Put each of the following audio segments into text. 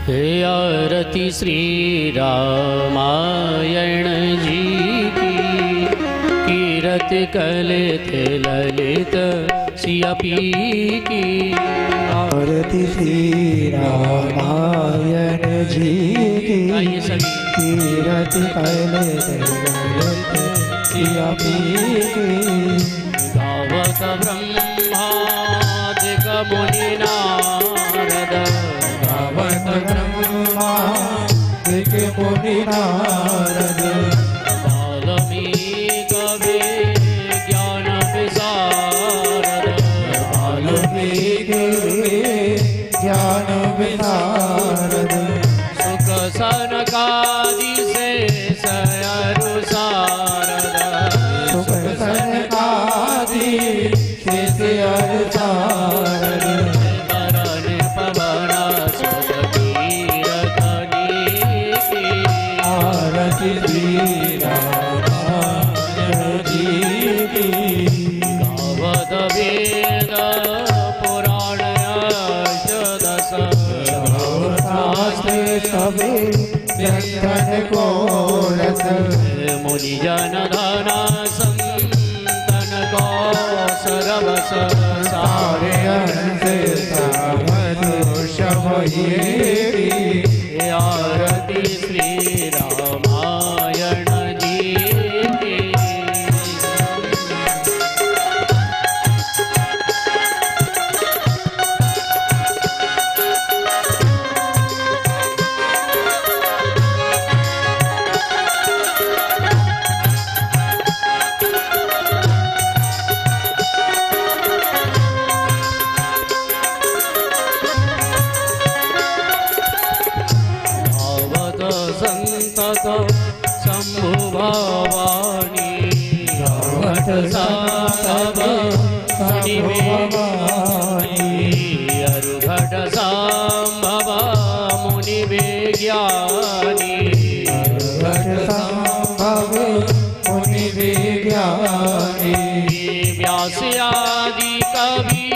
हे आरती श्री रामायण जी की, कीरति कलित ललित सिया पी की। आरती श्री रामायण जी की, कीरति कलित ललित सिया पी की। गावत ब्रह्मादिक मुनि नारद, गावत ब्रह्मादिक मुनि नारद। वाल्मीकि ज्ञान विशारद, वाल्मीकि ज्ञान विशारद। सुख सनकादि शेष अनुसारद, सुख सनकादि शेष अनुसारद। करण पवन सुत कीरतनी की। आरती श्री रामायण जी की, गावत वेद पुराण अष्टदश, शास्त्र सवे ग्रंथन को रस। मुनि जन धन संतन को सरवस सारे अंश समदोष भये। आरती श्री रामायण जी की। संतत शंभु भवानी, गावत सब मुनि भवानी। अरुघट संभव मुनि विज्ञानी, अरुघट संभव मुनि विज्ञानी। व्यास आदि कवि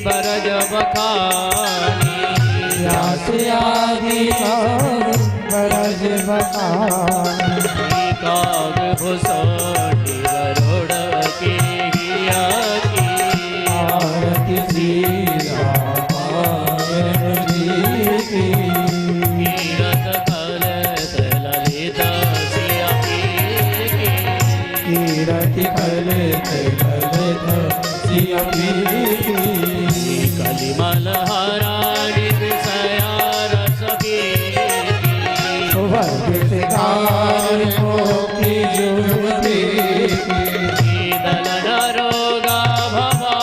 बरज बखानी, व्यास आदि बरज बखानी। कागभूषण गरुड़ के हिया की। आरती श्री रामायण जी की, कीरत कलित ललित सिया पी की। कीरति कलित ललित सिया पी की। कलिमल हराणि विषया रस की। वर्गित गाय मोती जुगती की। दलन रोगा भवा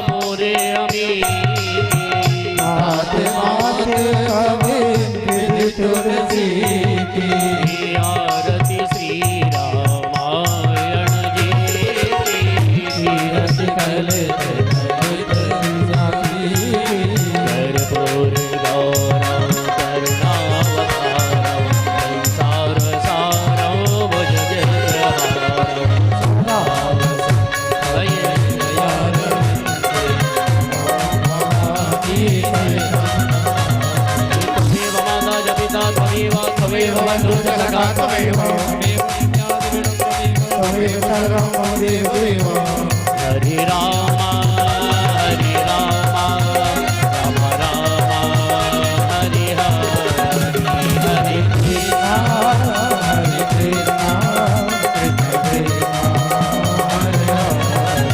मोरे अमी। मात मात कभी विधि तुलसी की। आरती श्री रामायण जी की। कीरति कलित ललित सिया पी की। कर्पूर गौरव करुणावतारं, संसार सारं भुजगेन्द्रहारं। त्वमेव माता च पिता त्वमेव त्वमेव बन्धुः च सखा त्वमेव। त्वमेव सर्वं मम देवदेव। हरि राम राम राम हरि हरि। हरि कृष्ण हरे कृष्ण कृष्ण कृष्ण हरे हरे।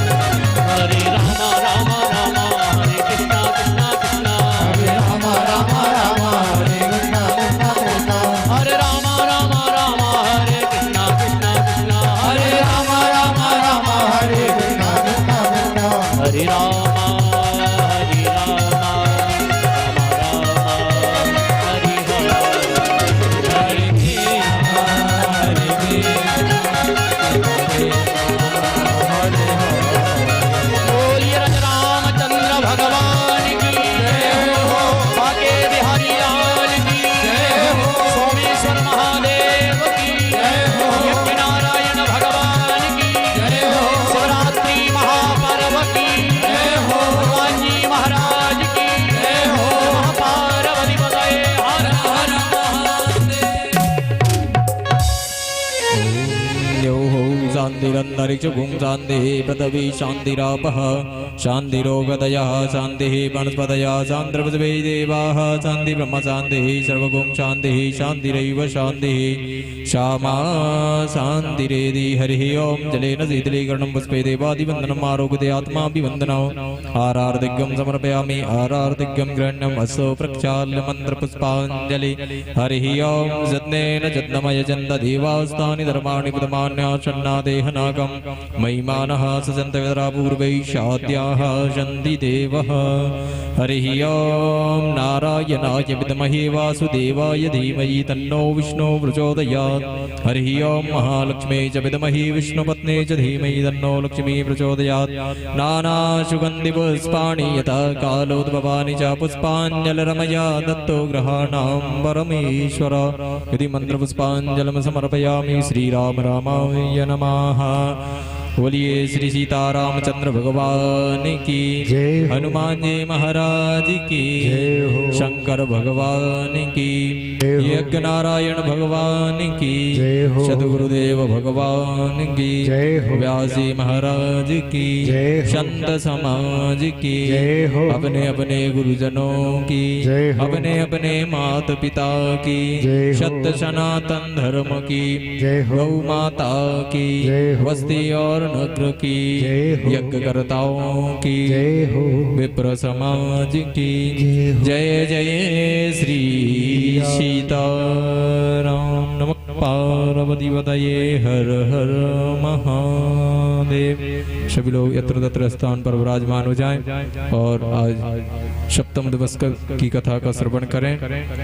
हरे राम राम राम हरे कृष्ण कृष्ण कृष्ण। हरे राम राम राम हरे कृष्ण कृष्ण कृष्ण। हरे राम राम राम हरे कृष्ण कृष्ण कृष्ण। हरे राम राम राम हरे कृष्ण कृष्ण कृष्ण। शान्तिरन्तरिक्षगुं शान्तिः पृथिवी शान्तिरापः शान्तिरोगदयः शान्तिः वनस्पतयः शान्तिर्पृथिवी देवाः शान्ति ब्रह्म शान्तिः सर्वगुं शान्तिः शान्तिरैव शान्तिः श्यामा शान्तिरेधि हरिः ओं जलेन शीतलीकरणं पुष्पे देवादिवन्दनम् आरोग्यते आत्माभिवन्दनम् आरार्तिक्यं समर्पयामि आरार्तिक्यं गृह्णम् असो प्रक्षाल्य मन्त्रपुष्पाञ्जलि हरिः ओं यज्ञेन यज्ञमयजन्त देवास्तानि धर्माणि प्रथमान्यासन्नादेहनागं महिमानः सजन्त विदरा पूर्वैषाद्याः शन्ति देवः हरिः ओं नारायणाय विद्महे वासुदेवाय धीमहि तन्नो विष्णु प्रचोदयात् हरिः ओं महालक्ष्मी च विद्महे विष्णुपत्नी च धीमहि तन्नो लक्ष्मी प्रचोदयात् नानासुगन्धिपुष्पाणि यथा कालोद्भवानि च पुष्पाञ्जलिरमया दत्तो ग्रहाणां परमेश्वर यदि मन्त्रपुष्पाञ्जलिं समर्पयामि श्रीराम रामाय नमः। बोलिए श्री सीतारामचंद्र भगवान की जय हो। हनुमान जी महाराज की जय हो। शंकर भगवान की जय हो। यज्ञ नारायण भगवान की जय हो। सद्गुरुदेव भगवान की जय हो। व्यासी महाराज की जय हो। संत समाज की जय हो। अपने अपने गुरुजनों की जय हो। अपने अपने माता पिता की जय हो। सत्य सनातन धर्म की जय हो। गौ माता की जय हो। वस्ती और नगर की जय हो। यज्ञकर्ताओं की जय हो। विप्र समाज की जय हो। जय जय श्री सीताराम नमः पार्वती पतये हर हर महादेव। सभी लोग यत्र तत्र स्थान पर विराजमान हो जाएं और आज सप्तम दिवस की कथा का श्रवण करें।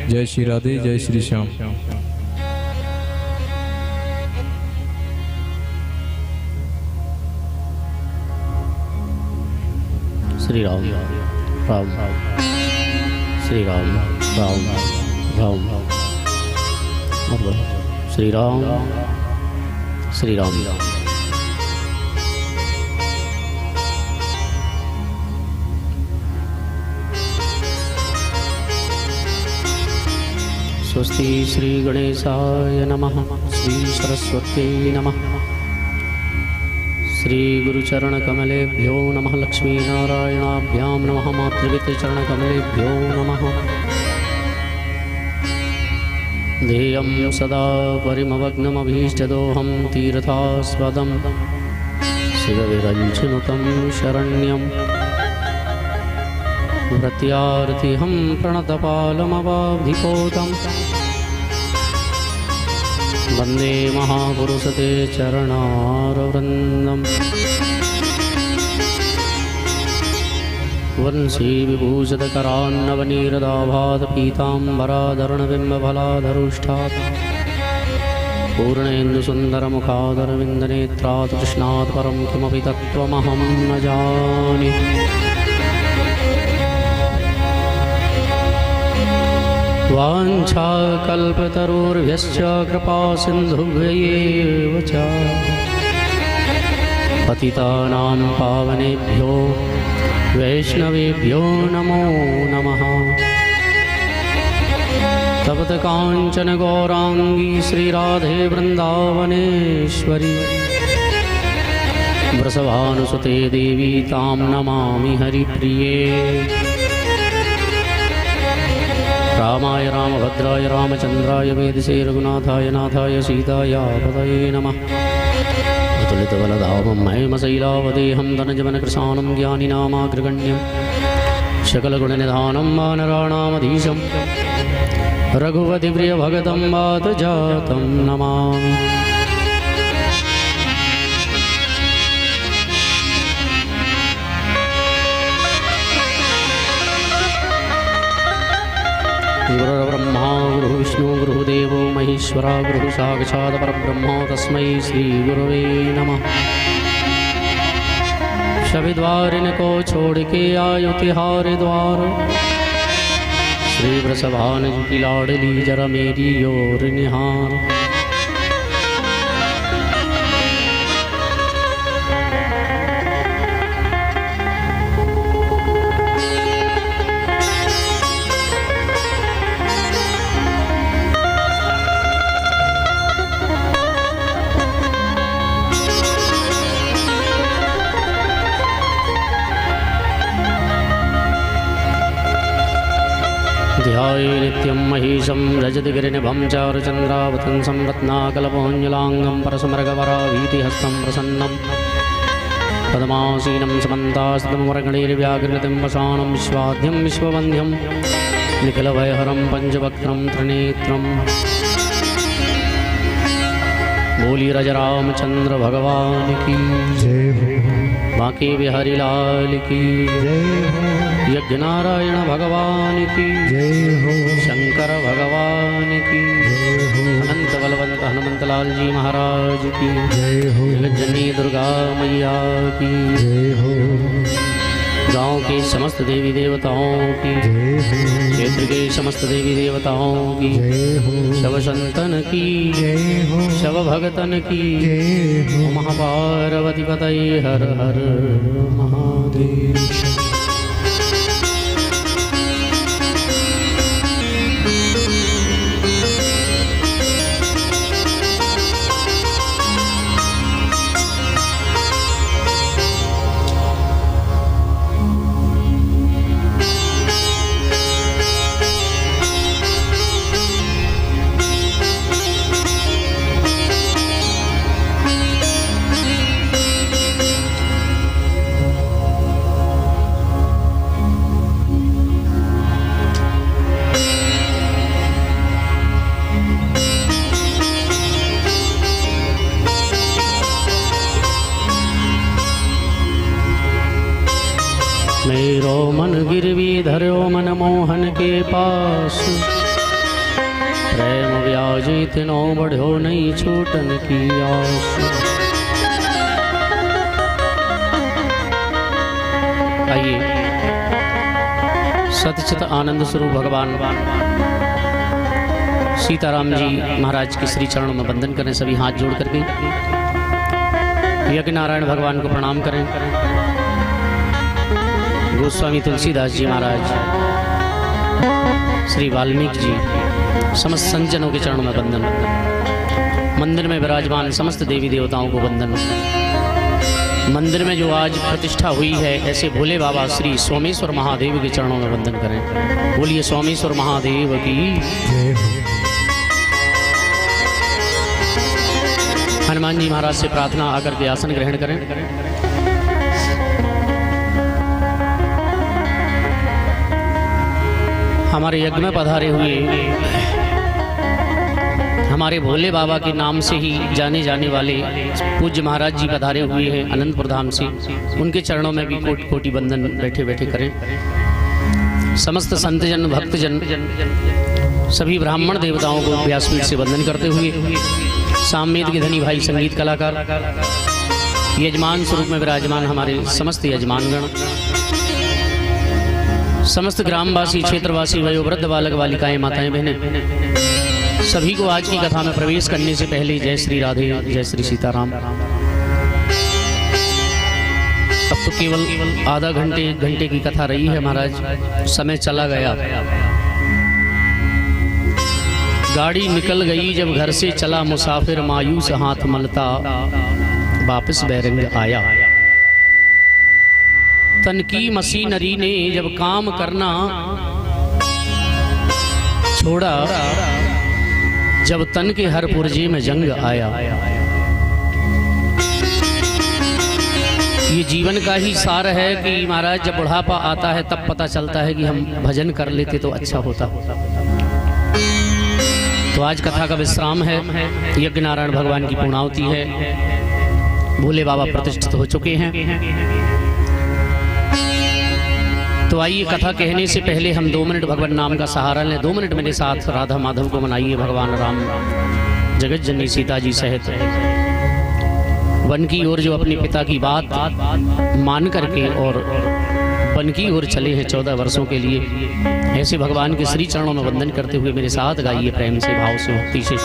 जय श्री राधे जय श्री श्याम। श्री राम राम श्री राम राम राम श्री राम श्री राम। स्वस्ति श्री गणेशाय नमः श्री सरस्वती नमः श्री गुरुचरणकमलेभ्यो नमः लक्ष्मीनारायणाभ्यां नमः मातृवितचरणकमलेभ्यो नमः। ध्येयं सदा परिमवग्नमभीष्टदोहं तीर्थास्पदं शिवविरञ्चिनुतं शरण्यं प्रत्यार्थिहं प्रणतपालमवाब्धिपोतम् वन्दे महापुरुषते चरणारविन्दम्। वंशी विभूषितकरान्नवनीरदाभात् पीताम्बराधरणबिम्बफलाधरुष्ठात् पूर्णेन्दुसुन्दरमुखादरविन्दनेत्रात् कृष्णात् परं किमपि तत्त्वमहं न जाने। वाञ्छाकल्पतरुर्भ्यश्च कृपासिन्धुभ्यैव च पतितानां पावनेभ्यो वैष्णवेभ्यो नमो नमः। तप्त काञ्चन गौराङ्गी श्रीराधे वृन्दावनेश्वरी वृषभानुसुते देवी तां नमामि हरिप्रिये। रामाय रामभद्राय रामचन्द्राय वेदसे रघुनाथाय नाथाय सीताय पतये नमः। अतुलितबलधामं महेमशैलावदेहं धनजवनकृशानं ज्ञानिनामाग्रगण्यं सकलगुणनिधानं वानराणामधीशं रघुपतिप्रियभगतं वातजातं नमामि। गुरुर्ब्रह्मा गुरुर्विष्णु गुरुदेवो महेश्वरा गुरुसाक्षात् परब्रह्म तस्मै श्रीगुरवे नमः। सभी द्वार को छोड़ के आयो तिहारे द्वार श्री वृषभान की लाडली जरा मेरी ओर निहार। ध्याये नित्यं महेशं रजतगिरिनिभं चारुचन्द्रावतंसं रत्नाकलपोञ्जलाङ्गं परसमर्गवराभीतिहस्तं प्रसन्नं पद्मासीनं समन्तास्तमवरगणैर्व्याघ्रतिं वसानं विश्वाद्यं विश्ववन्ध्यं निखिलभयहरं पञ्चवक्त्रं त्रिनेत्रं बोली रामचंद्र भगवान की जय हो, बांके बिहारी लाल की जय हो, यज्ञ नारायण भगवान की जय हो, शंकर भगवान की जय हो, अनंत बलवंत हनुमंतलाल जी महाराज की जय हो, जगज्जननी दुर्गा मैया की जय हो, गांव के समस्त देवी देवताओं की जय हो, क्षेत्र के समस्त देवी देवताओं की जय हो, शव संतन की जय हो, शव भगतन की जय हो, महापार्वती पतये हर हर महादेव। मेरो मन गिरवी धर्यो मन मोहन के पास, प्रेम व्याजे तिनो बढ़ो नहीं छूटन की आस। आइए सतचित आनंद स्वरूप भगवान सीताराम जी महाराज के श्री चरणों में वंदन करें। सभी हाथ जोड़ करके यज्ञ नारायण भगवान को प्रणाम करें। गोस्वामी तुलसीदास जी महाराज, श्री वाल्मीकि जी, समस्त संतजनों के चरणों में वंदन। मंदिर में विराजमान समस्त देवी देवताओं को वंदन। मंदिर में जो आज प्रतिष्ठा हुई है ऐसे भोले बाबा श्री सोमेश्वर महादेव के चरणों में वंदन करें। बोलिए सोमेश्वर महादेव की जय हो। हनुमान जी महाराज से प्रार्थना आकर के आसन ग्रहण करें। हमारे यज्ञ में पधारे हुए हमारे भोले बाबा के नाम से ही जाने जाने वाले पूज्य महाराज जी पधारे हुए हैं अनंतपुर धाम से। उनके चरणों में भी कोटि कोटि वंदन बैठे बैठे करें। समस्त संतजन भक्तजन सभी ब्राह्मण देवताओं को व्यासपीठ से वंदन करते हुए सामवेद के धनी भाई संगीत कलाकार, यजमान स्वरूप में विराजमान हमारे समस्त यजमानगण, समस्त ग्रामवासी, क्षेत्रवासी, वयोवृद्ध, बालक बालिकाएं, माताएं, बहनें, सभी को आज की कथा में प्रवेश करने से पहले जय श्री राधे, जय श्री सीताराम। अब तो केवल आधा घंटे 1 घंटे की कथा रही है महाराज, समय चला गया। गाड़ी निकल गई जब घर से चला मुसाफिर, मायूस हाथ मलता वापस बैरंग आया। तन की मशीनरी ने जब काम करना छोड़ा, जब तन के हर पुर्जे में जंग आया। ये जीवन का ही सार है कि महाराज जब बुढ़ापा आता है तब पता चलता है कि हम भजन कर लेते तो अच्छा होता। तो आज कथा का विश्राम है। यज्ञ नारायण भगवान की पूर्णाहुति है। भोले बाबा प्रतिष्ठित हो चुके हैं। तो आइए कथा कहने से पहले हम 2 मिनट भगवान नाम का सहारा लें। 2 मिनट मेरे साथ राधा माधव को मनाइए। भगवान राम जगत जननी सीता जी सहित वन की ओर जो अपने पिता की बात मान करके और वन की ओर चले हैं 14 वर्षों के लिए, ऐसे भगवान के श्री चरणों में वंदन करते हुए मेरे साथ गाइए प्रेम से, भाव से, भक्ति से।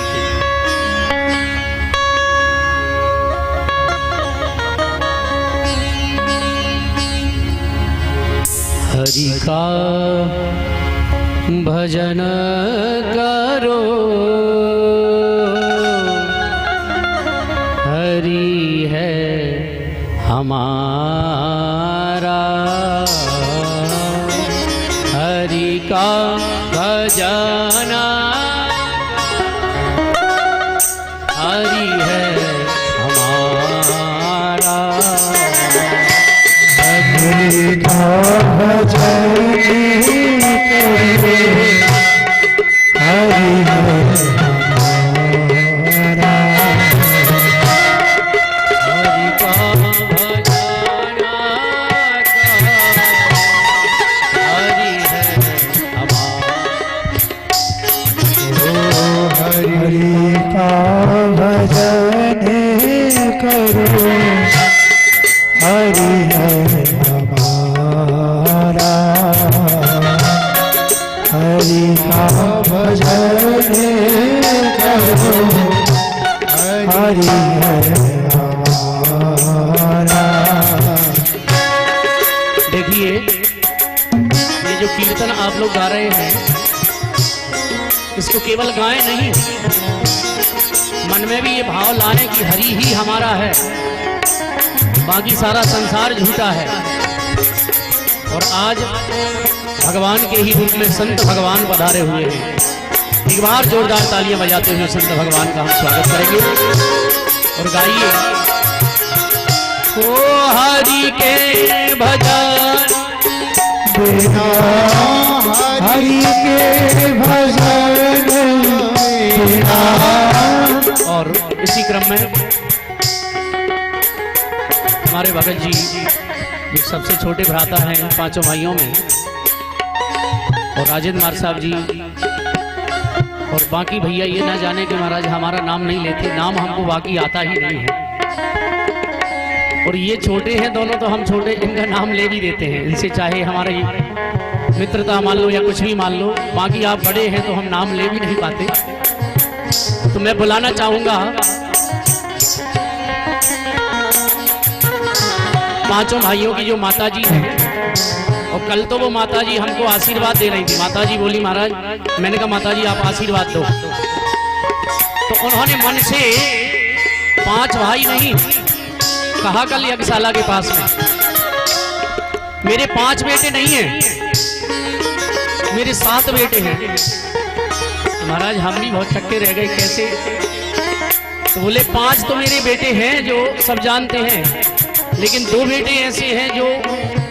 हरि का भजन करो, हरि है हमारा। हरि का भजन जाना हरि है हमारा। हरि का भजन करे हरि है हमारा। हरि का भजना हरि है हमारा। हरि का भजन करो हरि है हमारा। हरि का भजन करो हरि है हमारा। देखिए ये जो कीर्तन आप लोग गा रहे हैं इसको केवल गाएं नहीं, मन में भी ये भाव लाएं कि हरि ही हमारा है, बाकी सारा संसार झूठा है। और आज भगवान के ही रूप में संत भगवान पधारे हुए हैं। एक बार जोरदार तालियां बजाते हुए संत भगवान का हम स्वागत करेंगे और गाइए। ओ हरि के भजन बिना हरि के भजन बिना। और इसी क्रम में हमारे भगत जी जो सबसे छोटे भ्राता हैं पांचों भाइयों में, और राजेंद्र मार साहब जी और बाकी भैया ये ना जाने कि महाराज हमारा नाम नहीं लेते, नाम हमको बाकी आता ही नहीं है। और ये छोटे हैं दोनों तो हम छोटे, इनका नाम ले भी देते हैं, इनसे चाहे हमारी मित्रता मान लो या कुछ भी मान लो, बाकी आप बड़े हैं तो हम नाम ले भी नहीं पाते। तो मैं बुलाना चाहूंगा पांचों भाइयों की जो माता जी हैं, और कल तो वो माता जी हमको आशीर्वाद दे रही थी। माता जी बोली महाराज, मैंने कहा माता जी आप आशीर्वाद दो, तो उन्होंने मन से 5 भाई नहीं कहा कल यज्ञशाला के पास में, मेरे 5 बेटे नहीं हैं, मेरे 7 बेटे हैं। तो महाराज हम भी बहुत छक्के रह गए कैसे, तो बोले 5 तो मेरे बेटे हैं जो सब जानते हैं, लेकिन 2 बेटे ऐसे हैं जो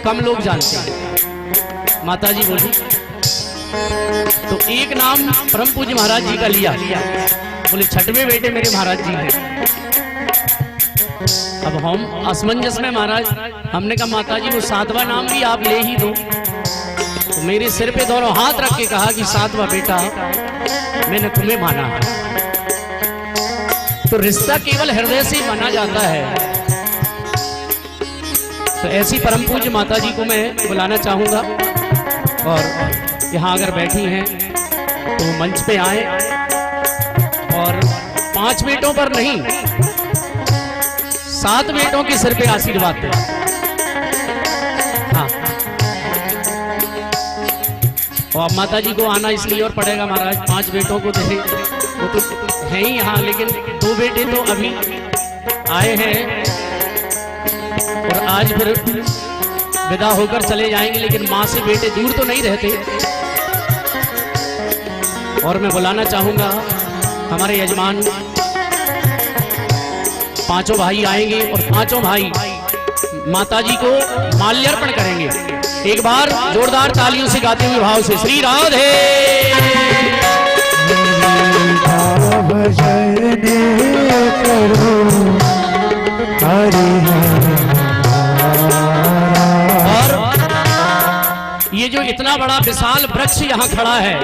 कम लोग जानते हैं। माता जी बोली तो एक नाम परम पूज्य महाराज जी का लिया, बोले 6वें बेटे मेरे महाराज जी हैं। अब हम असमंजस में महाराज, हमने कहा माता जी वो 7वां नाम भी आप ले ही दो। तो मेरे सिर पे दोनों हाथ रख के कहा कि 7वां बेटा मैंने तुम्हें माना है। तो रिश्ता केवल हृदय से बना जाता है। तो ऐसी परम पूज्य माता जी को मैं बुलाना चाहूंगा, और यहाँ अगर बैठी हैं तो मंच पे आए और 5 बेटों पर नहीं 7 बेटों के सिर पे आशीर्वाद दें। हाँ, और अब माता जी को आना इसलिए और पड़ेगा महाराज, 5 बेटों को दे, वो तो है ही यहाँ, लेकिन 2 बेटे तो अभी आए हैं और आज फिर विदा होकर चले जाएंगे, लेकिन माँ से बेटे दूर तो नहीं रहते। और मैं बुलाना चाहूंगा हमारे यजमान, 5 भाई आएंगे और 5 भाई माता जी को माल्यार्पण करेंगे। एक बार जोरदार तालियों से गाते हुए भाव से श्री राधे। भजन करो हरि ये जो इतना बड़ा विशाल वृक्ष यहाँ खड़ा है,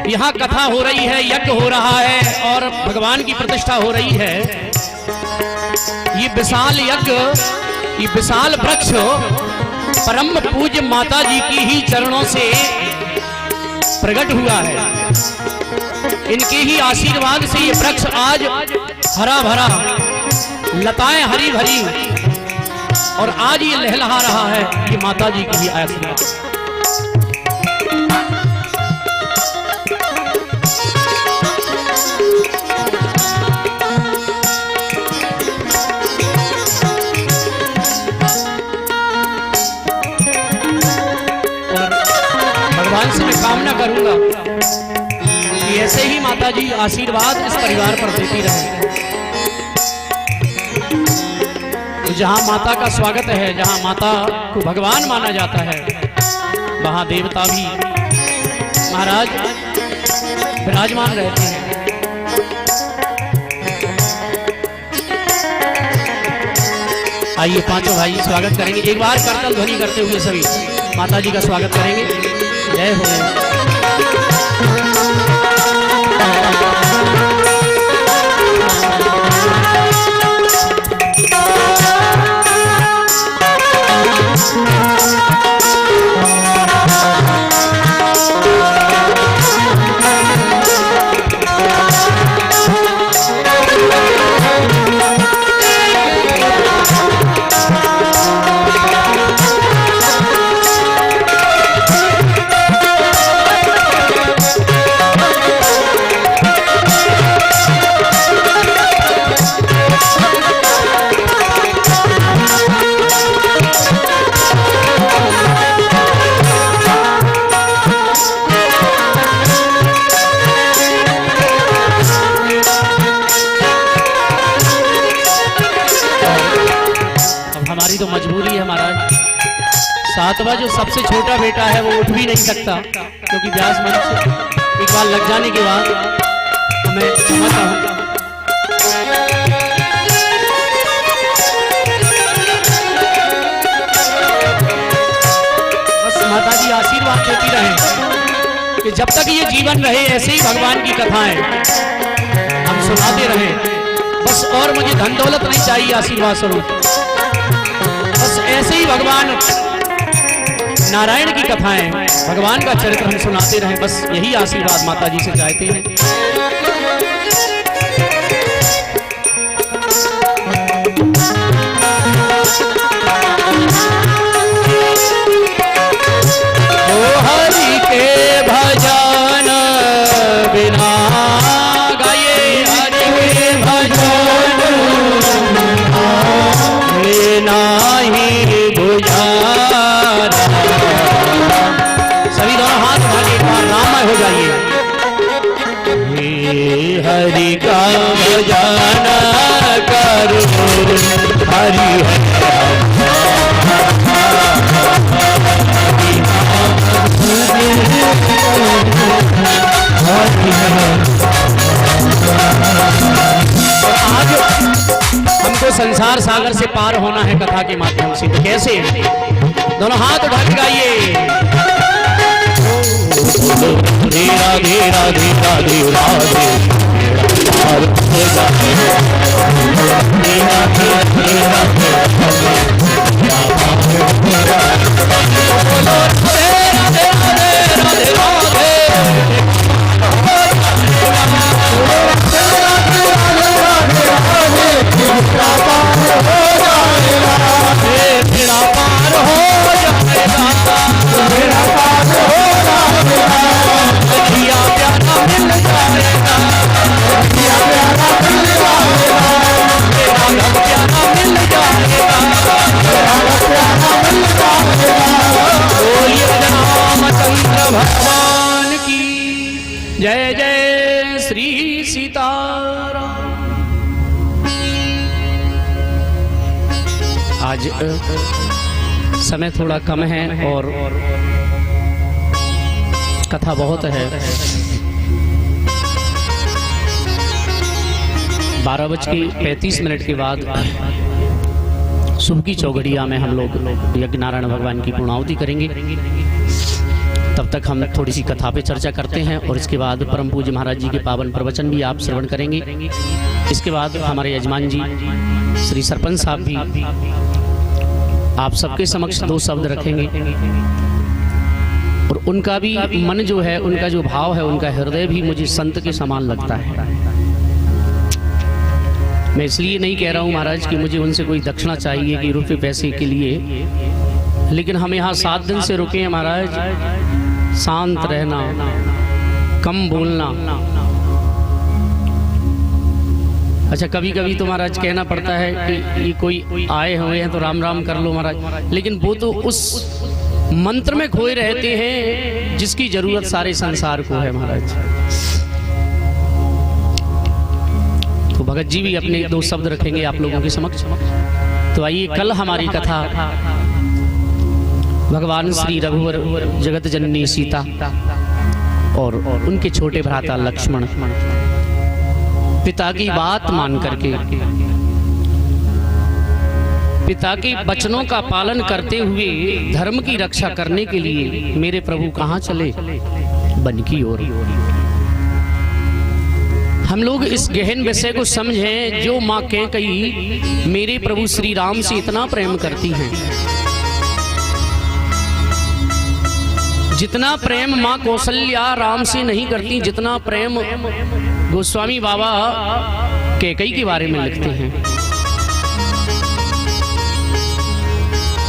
यहाँ कथा हो रही है, यज्ञ हो रहा है और भगवान की प्रतिष्ठा हो रही है। ये विशाल यज्ञ, ये विशाल वृक्ष परम पूज्य माता जी की ही चरणों से प्रकट हुआ है। इनके ही आशीर्वाद से ये वृक्ष आज हरा भरा, लताएं हरी भरी, और आज ये लहलहा रहा है, ये माता जी की ही आशीर्वाद। और भगवान से मैं कामना करूंगा कि ऐसे ही माता जी आशीर्वाद इस परिवार पर देती रहे। तो जहां माता का स्वागत है, जहां माता को भगवान माना जाता है, वहां देवता भी महाराज विराजमान रहते हैं। आइए पांचों भाई स्वागत करेंगे, एक बार करतल ध्वनि करते हुए सभी माता जी का स्वागत करेंगे। जय हो। तो मजबूरी है महाराज, सातवां जो सबसे छोटा बेटा है वो उठ भी नहीं सकता, क्योंकि व्यास मंच से एक बार लग जाने के बाद मैं समझता हूँ। बस माता जी आशीर्वाद देती रहे कि जब तक ये जीवन रहे ऐसे ही भगवान की कथाएं हम सुनाते रहे। बस और मुझे धन दौलत नहीं चाहिए आशीर्वाद स्वरूप, बस ऐसे ही भगवान नारायण की कथाएं, भगवान का चरित्र हम सुनाते रहें। बस यही आशीर्वाद माता जी से चाहते हैं। ओ हरि के भजन बिना गाये, हरि के भजन नहीं बुझाना। सभी दोनों हाथ उठा के एक बार राममय हो जाइए। हरि का भजन करो, हरि आज हमको संसार सागर से पार होना है कथा के माध्यम से। कैसे? दोनों हाथ उठा के गाइए। राधे राधे राधे राधे राधे भगवान की जय जय श्री सीताराम। आज समय थोड़ा कम है और कथा बहुत है। 12:35 के बाद सुबह की चौघड़िया में हम लोग यज्ञ नारायण भगवान की पूर्णाहुति करेंगे। तब तक हम थोड़ी सी कथा पे चर्चा करते हैं और इसके बाद परम पूज्य महाराज जी के पावन प्रवचन भी आप श्रवण करेंगे। इसके बाद हमारे यजमान जी श्री सरपंच साहब भी आप सबके समक्ष 2 शब्द रखेंगे और उनका भी मन जो है, उनका जो भाव है, उनका हृदय भी मुझे संत के समान लगता है। मैं इसलिए नहीं कह रहा हूँ महाराज कि मुझे उनसे कोई दक्षिणा चाहिए कि रुपये पैसे के लिए, लेकिन हम यहाँ 7 दिन से रुके हैं महाराज। शांत रहना, कम बोलना। अच्छा, कभी कभी तो महाराज कहना पड़ता है कि ये कोई आए हुए हैं तो राम राम कर लो महाराज, लेकिन वो तो उस मंत्र में खोए रहते हैं, जिसकी जरूरत सारे संसार को है महाराज। तो भगत जी भी अपने 2 शब्द रखेंगे आप लोगों के समक्ष। तो आइए, कल हमारी कथा भगवान श्री रघुवर जगत जननी सीता और उनके छोटे भ्राता लक्ष्मण पिता की बात मान करके, पिता के वचनों का पालन करते हुए धर्म की रक्षा करने के लिए मेरे प्रभु कहाँ चले? वन की ओर। हम लोग इस गहन विषय को समझें। जो माँ कैकेयी मेरे प्रभु श्री राम से इतना प्रेम करती हैं, जितना प्रेम माँ कौशल्या राम से नहीं करती, जितना प्रेम गोस्वामी बाबा कैकेयी के बारे में लिखते हैं।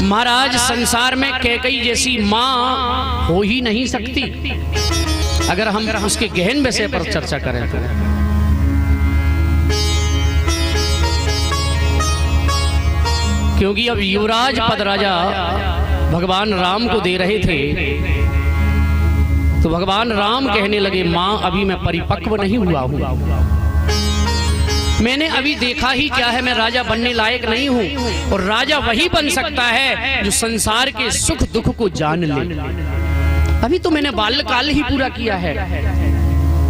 महाराज, संसार में कैकेयी जैसी माँ हो ही नहीं सकती, अगर हम उसके गहन विषय पर चर्चा करें तो। क्योंकि अब युवराज पद राजा भगवान राम को दे रहे थे, तो भगवान राम कहने लगे, माँ अभी मैं परिपक्व नहीं हुआ हूं, मैंने अभी देखा ही क्या है, मैं राजा बनने लायक नहीं हूं। और राजा वही बन सकता है जो संसार के सुख दुख को जान ले। अभी तो मैंने बाल्यकाल ही पूरा किया है,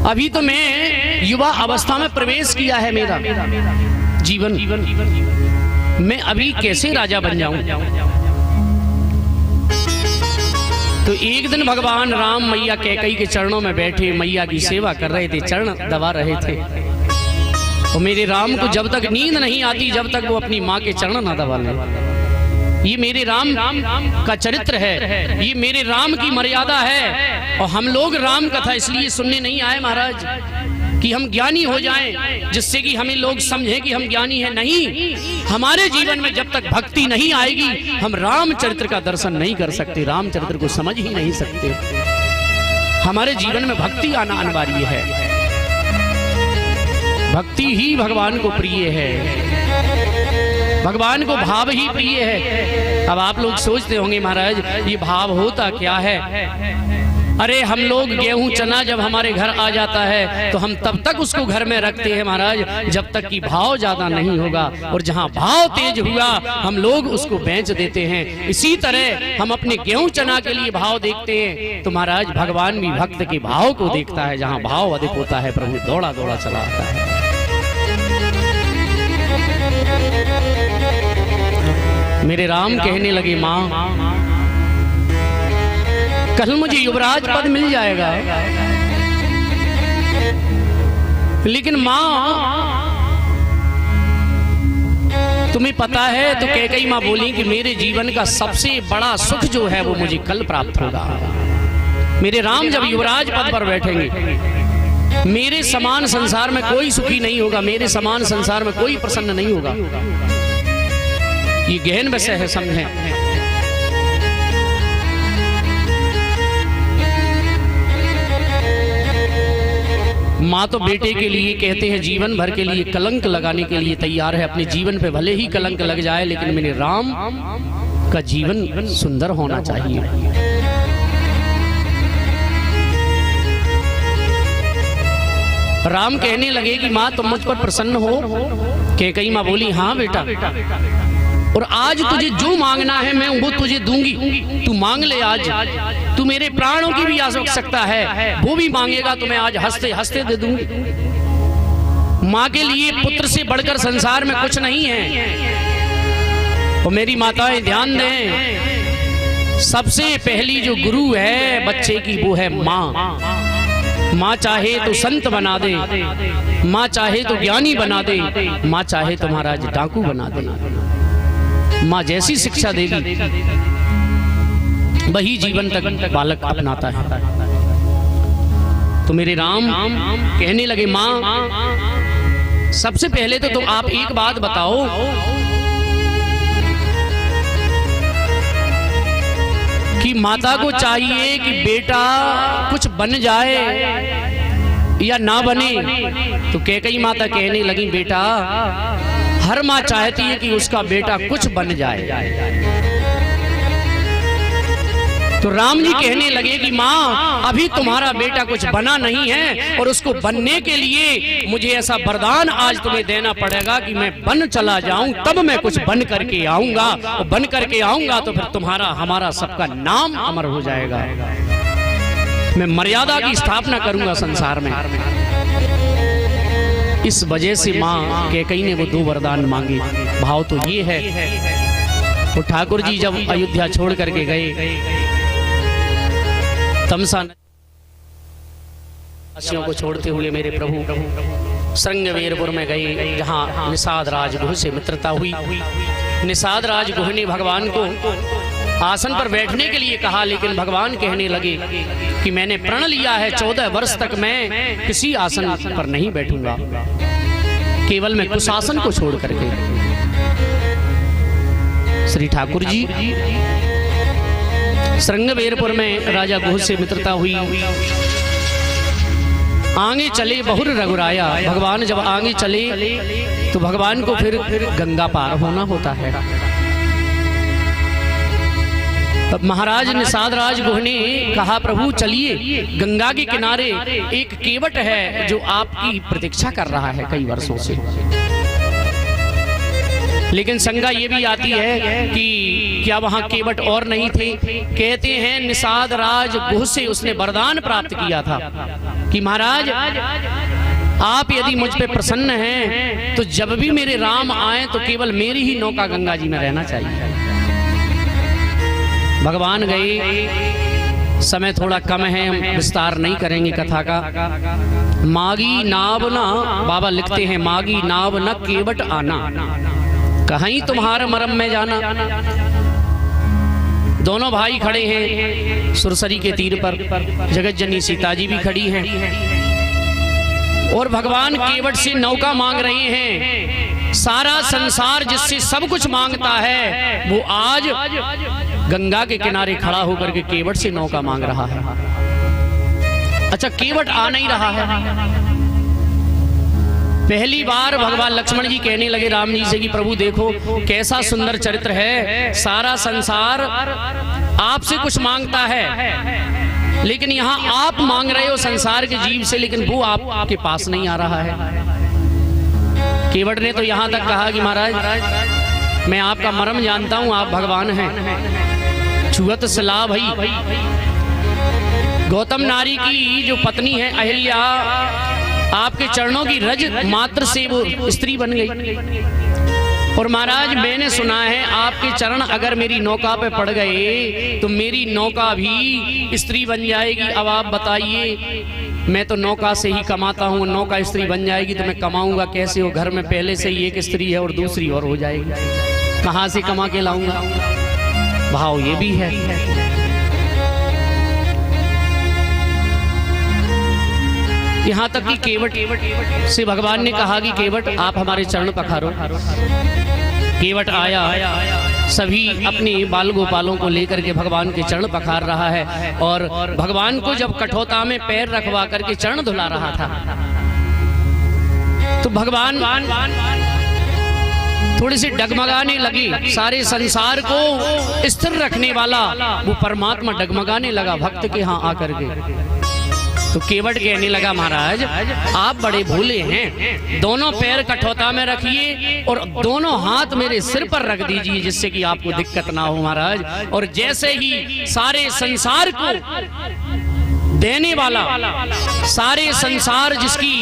अभी तो मैं युवा अवस्था में प्रवेश किया है मेरा जीवन, मैं अभी कैसे राजा बन जाऊं? तो एक दिन भगवान राम मैया कैकेयी के चरणों में बैठे मैया की सेवा कर रहे थे, चरण दबा रहे थे। और मेरे राम को जब तक नींद नहीं आती, जब तक वो अपनी माँ के चरण ना दबा ले। ये मेरे राम का चरित्र है, ये मेरे राम की मर्यादा है। और हम लोग राम कथा इसलिए सुनने नहीं आए महाराज कि हम ज्ञानी हो जाएं, जिससे कि हमें लोग समझें कि हम ज्ञानी हैं। नहीं, हमारे जीवन में जब तक भक्ति नहीं आएगी, हम रामचरित्र का दर्शन नहीं कर सकते, रामचरित्र को समझ ही नहीं सकते। हमारे जीवन में भक्ति आना अनिवार्य है, भक्ति ही भगवान को प्रिय है, भगवान को भाव ही प्रिय है। अब आप लोग सोचते होंगे महाराज ये भाव होता क्या है? अरे हम लोग गेहूं चना जब हमारे घर आ जाता है तो हम तब तक उसको घर में रखते हैं महाराज, जब तक कि भाव ज्यादा नहीं होगा। और जहां भाव तेज हुआ हम लोग उसको बेच देते हैं। इसी तरह हम अपने गेहूं चना के लिए भाव देखते हैं, तो महाराज भगवान भी भक्त के भाव को देखता है। जहां भाव अधिक होता है प्रभु दौड़ा दौड़ा चला आता है। मेरे राम कहने लगे, माँ कल मुझे युवराज पद मिल जाएगा, लेकिन माँ तुम्हें पता है? तो कैकेयी माँ बोली कि मेरे जीवन का सबसे बड़ा सुख जो है वो मुझे कल प्राप्त होगा। मेरे राम जब युवराज पद पर बैठेंगे, मेरे समान संसार में कोई सुखी नहीं होगा, मेरे समान संसार में कोई प्रसन्न नहीं होगा। ये गहन विषय है, समझें। माँ तो बेटे के लिए कहते हैं जीवन भर के लिए कलंक लगाने के लिए तैयार है। अपने जीवन पे भले ही कलंक लग जाए, लेकिन मेरे राम का जीवन सुंदर होना चाहिए। राम कहने लगे कि माँ तुम मुझ पर प्रसन्न हो? कैकेयी माँ बोली, हाँ बेटा, और आज तुझे जो मांगना है मैं वो तुझे दूंगी, तू मांग ले। आज तू मेरे प्राणों की भी आवश्यकता है, वो भी मांगेगा तो मैं आज हंसते हंसते दे दूंगी। माँ के लिए पुत्र से बढ़कर संसार में कुछ नहीं है। और मेरी माताएं ध्यान दें, सबसे पहली जो गुरु है बच्चे की वो है माँ। माँ चाहे तो संत बना दे, माँ चाहे तो ज्ञानी बना दे, माँ चाहे तो महाराज डाकू बना दे। माँ जैसी शिक्षा देगी वही जीवन तक बालक अपनाता है। तो मेरे राम कहने लगे, माँ सबसे पहले तो तुम आप एक बात बताओ कि माता को चाहिए कि बेटा कुछ बन जाए या ना बने? तो कैकेयी माता कहने लगी, बेटा हर माँ चाहती है कि उसका बेटा कुछ बन जाए। तो राम जी कहने लगे कि माँ अभी तुम्हारा बेटा कुछ बना नहीं है और उसको बनने के लिए मुझे ऐसा वरदान आज तुम्हें देना पड़ेगा कि मैं बन चला जाऊं, तब मैं कुछ बन करके आऊंगा, और बन करके आऊंगा तो फिर तुम्हारा हमारा सबका नाम अमर हो जाएगा, मैं मर्यादा की स्थापना करूंगा संसार में। इस वजह से माँ कैकेयी ने वो 2 वरदान मांगे। भाव तो ये है, वो ठाकुर जी जब अयोध्या छोड़ करके गए, तमसा वासियों को छोड़ते हुए मेरे प्रभु श्रृंगवेरपुर में गए, जहाँ निषाद राजगुह से मित्रता हुई। निषाद राजगुह ने भगवान को आसन पर बैठने के लिए कहा, लेकिन भगवान कहने लगे कि मैंने प्रण लिया है 14 वर्ष तक मैं किसी आसन पर नहीं बैठूंगा, केवल मैं कुशासन को छोड़ करके। श्री ठाकुर जी श्रृंगवेरपुर में राजा गुह से मित्रता हुई, आगे चले बहुर रघुराया। भगवान जब आगे चले तो भगवान को फिर गंगा पार होना होता है। तब महाराज निषाद राज गुह ने कहा, प्रभु चलिए, गंगा के किनारे एक केवट है जो आपकी प्रतीक्षा कर रहा है कई वर्षों से। लेकिन शंका ये भी आती है कि क्या वहां केवट और नहीं थे? कहते हैं निषाद राज गुह से उसने वरदान प्राप्त किया था कि महाराज आप यदि मुझ पे प्रसन्न हैं तो जब भी मेरे राम आए तो केवल मेरी ही नौका गंगा जी में रहना चाहिए। भगवान गए, समय थोड़ा कम है, हम विस्तार नहीं करेंगे कथा का। मागी नाव ना, बाबा लिखते हैं, मागी नाव न केवट आना, कहीं तुम्हारा मरम में जाना। दोनों भाई खड़े हैं सुरसरी के तीर पर, जगत जननी सीता जी भी खड़ी हैं और भगवान केवट से नौका मांग रहे हैं। सारा संसार जिससे सब कुछ मांगता है वो आज गंगा के किनारे खड़ा होकर के केवट से नौका मांग रहा है। अच्छा, केवट आ नहीं रहा है। पहली बार भगवान लक्ष्मण जी कहने लगे राम जी से कि प्रभु देखो कैसा सुंदर चरित्र है, सारा संसार आपसे कुछ मांगता है, लेकिन यहाँ आप मांग रहे हो संसार के जीव से, लेकिन वो आपके पास नहीं आ रहा है। केवट ने तो यहाँ तक कहा कि महाराज मैं आपका मर्म जानता हूँ, आप भगवान हैं। छुअत सलाह भई, गौतम नारी की जो पत्नी है अहिल्या, आपके चरणों की रज मात्र से वो स्त्री बन गई। और महाराज मैंने सुना है आपके चरण अगर मेरी नौका पे पड़ गए तो मेरी नौका भी स्त्री बन जाएगी। अब आप बताइए, मैं तो नौका से ही कमाता हूँ, नौका स्त्री बन जाएगी तो मैं कमाऊंगा कैसे? हो घर में पहले से ही एक स्त्री है और दूसरी और हो जाएगी, कहाँ से कमा के लाऊंगा? भाव ये भी है। यहाँ तक कि केवट से भगवान ने कहा कि केवट आप हमारे चरण पखारो। केवट आया, सभी अपने बाल गोपालों को लेकर के भगवान के चरण पखार रहा है और भगवान को जब कठौता में पैर रखवा करके चरण धुला रहा था तो भगवान थोड़ी सी डगमगाने लगी। सारे संसार को स्थिर रखने वाला वो परमात्मा डगमगाने लगा भक्त के यहाँ आकर के। तो केवट कहने लगा महाराज आप बड़े भूले हैं, दोनों पैर कठौता में रखिए और दोनों हाथ मेरे सिर पर रख दीजिए जिससे कि आपको दिक्कत ना हो महाराज। और जैसे ही सारे संसार को देने वाला, सारे संसार जिसकी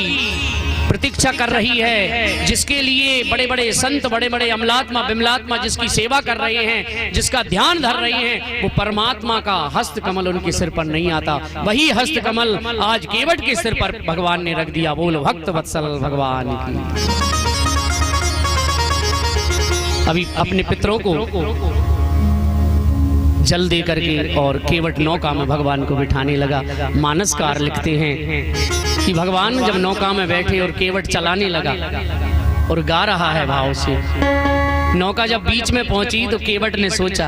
प्रतीक्षा कर रही है, जिसके लिए बड़े बड़े संत, बड़े बड़े अमलात्मा विमलात्मा जिसकी सेवा कर रहे हैं, जिसका ध्यान धर रहे हैं, वो परमात्मा का हस्त कमल उनके सिर पर नहीं आता। वही हस्त कमल आज केवट के सिर पर भगवान ने रख दिया। बोल भक्त वत्सल भगवान की। अभी अपने पितरों को जल दे करके और केवट नौका में भगवान को बिठाने लगा। मानसकार लिखते हैं कि भगवान जब नौका में बैठे और केवट चलाने लगा और गा रहा है भाव से, नौका जब बीच में पहुंची तो केवट ने सोचा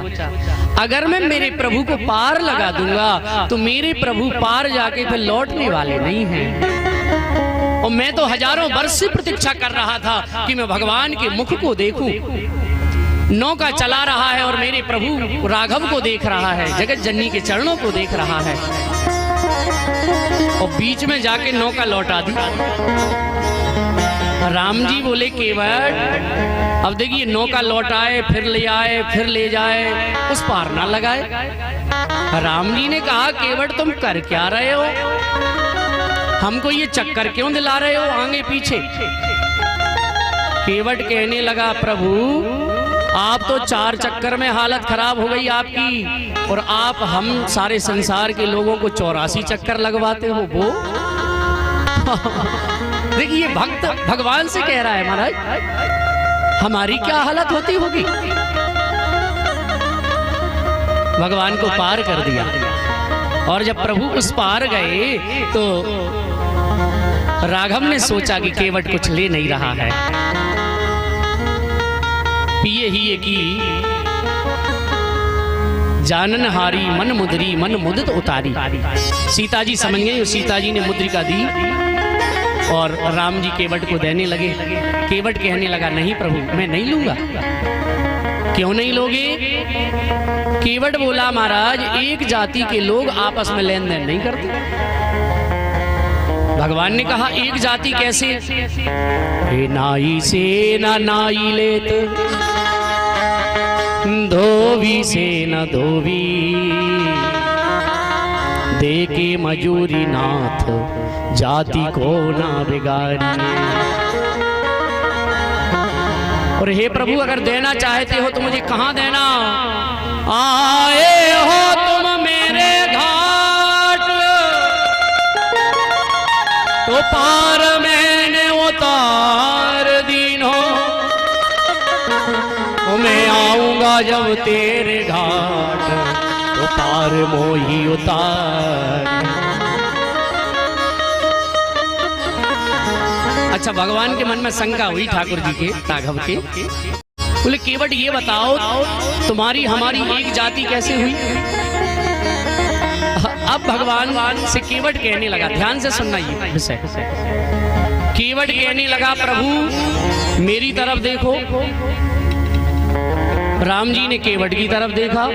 अगर मैं मेरे प्रभु को पार लगा दूंगा तो मेरे प्रभु पार जाके फिर लौटने वाले नहीं हैं। और मैं तो हजारों वर्ष से प्रतीक्षा कर रहा था कि मैं भगवान के मुख को देखूं। नौका चला रहा है और मेरे प्रभु राघव को देख रहा है, जगत जननी के चरणों को देख रहा है, और बीच में जाके नौका लौटा दी। राम जी बोले केवट, अब देखिए नौका लौटाए फिर ले आए फिर ले जाए, उस पार ना लगाए। राम जी ने कहा केवट तुम कर क्या रहे हो, हमको ये चक्कर क्यों दिला रहे हो आगे पीछे। केवट कहने लगा प्रभु आप तो 4 चक्कर में हालत खराब हो गई आपकी, और आप हम सारे संसार के लोगों को 84 चक्कर लगवाते हो। वो देखिए भक्त भगवान से कह रहा है महाराज हमारी क्या हालत होती होगी। भगवान को पार कर दिया, और जब प्रभु उस पार गए तो राघव ने सोचा कि केवट कुछ ले नहीं रहा है, पिए ही की जानन हारी मन मुद्री मन मुदित उतारी। सीता जी समझ गई, सीता जी ने मुद्रिका दी और राम जी केवट को देने लगे। केवट कहने लगा नहीं प्रभु मैं नहीं लूंगा। क्यों नहीं लोगे? केवट बोला महाराज एक जाति के लोग आपस में लेन देन नहीं करते। भगवान ने कहा एक जाति कैसे? हे नाई से ना नाई लेत, धोबी से न धोबी, दे के मजूरी नाथ जाति को ना बिगाड़ी। और हे प्रभु अगर देना चाहते हो तो मुझे कहां देना? आए हो तुम मेरे घाट, तो पार मैंने उतार दीनो, मैं आऊंगा जब तेरे घाट, तो पार मोही उतार। अच्छा भगवान के मन में शंका हुई ठाकुर जी के राघव के, बोले केवट ये बताओ तुम्हारी हमारी एक जाति कैसे हुई? अब भगवान से केवट कहने लगा, ध्यान से सुनना ये विषय। केवट कहने लगा प्रभु मेरी तरफ देखो। राम जी ने केवट की तरफ देखा।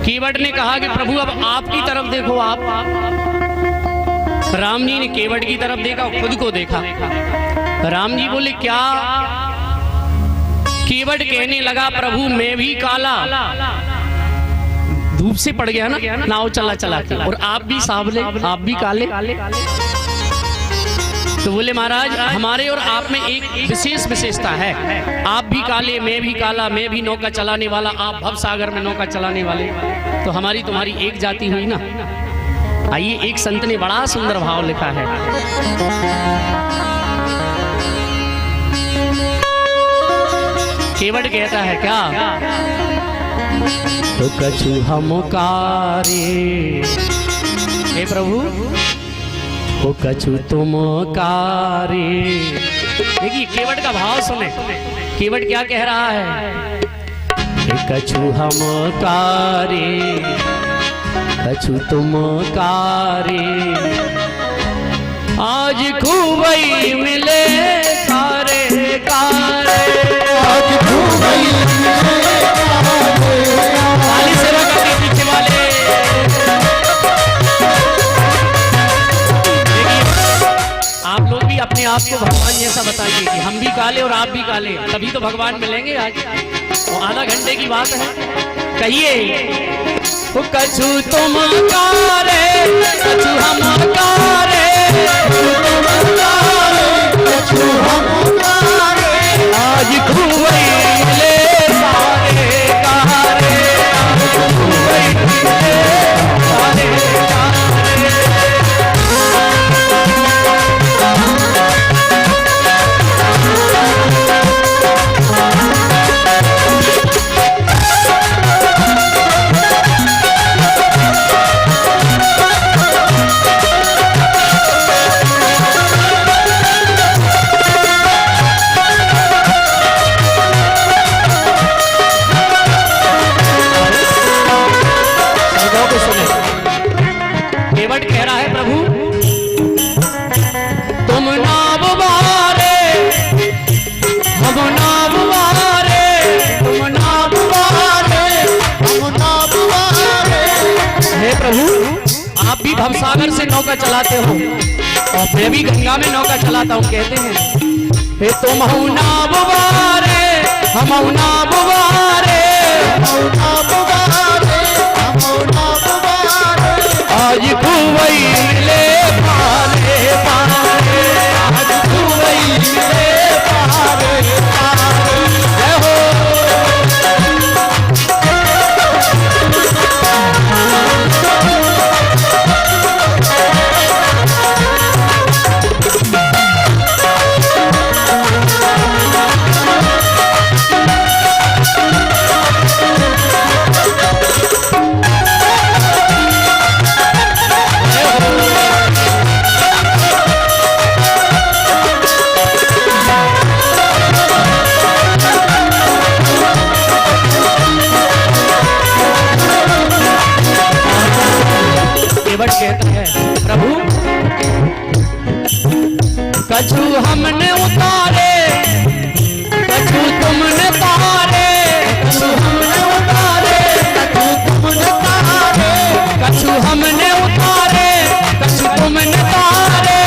केवट ने कहा कि प्रभु अब आपकी तरफ देखो आप। राम जी ने केवट की तरफ देखा, खुद को देखा। राम जी बोले क्या? केवट कहने लगा प्रभु मैं भी काला, धूप से पड़ गया ना नाव चला चला के, और आप भी सावले, आप भी काले। तो बोले महाराज हमारे और आप में एक विशेष विशेषता है, आप भी काले मैं भी काला, मैं भी नौका चलाने वाला, आप भव सागर में नौका चलाने वाले, तो हमारी तुम्हारी एक जाति हुई ना। आइए एक संत ने बड़ा सुंदर भाव लिखा है। केवट कहता है क्या? तो कछु हम कारे, हे प्रभु हो कछु तुम कारे। देखिए केवट का भाव सुने, केवट क्या कह रहा है? कछु हम कारे कछु तुम कारे, आज खूबई मिले कारे कारे, आज खूबई मिले काले सेवा के पीछे वाले। आप लोग भी अपने आप को भगवान जैसा बताइए कि हम भी काले और आप भी काले, तभी तो भगवान मिलेंगे आज। वो आधा घंटे की बात है, कहिए कछु तुम कारे कछु हम कारे, कछु हम कारे, आज खूबई मिले सारे कारे, आज खूबई मिले सारे कारे। सागर से नौका चलाते हो और मैं भी गंगा में नौका चलाता हूँ। कहते हैं हे तुम ना बुवारे हम ना बुवारे आज खुवई मिले पारे पारे आज खुवई मिले पारे पारे जय हो। कहता है प्रभु कछु हमने उतारे कछु तुमने तारे कछु हमने उतारे कछु तुमने तारे कछु हमने उतारे कछु तुमने तारे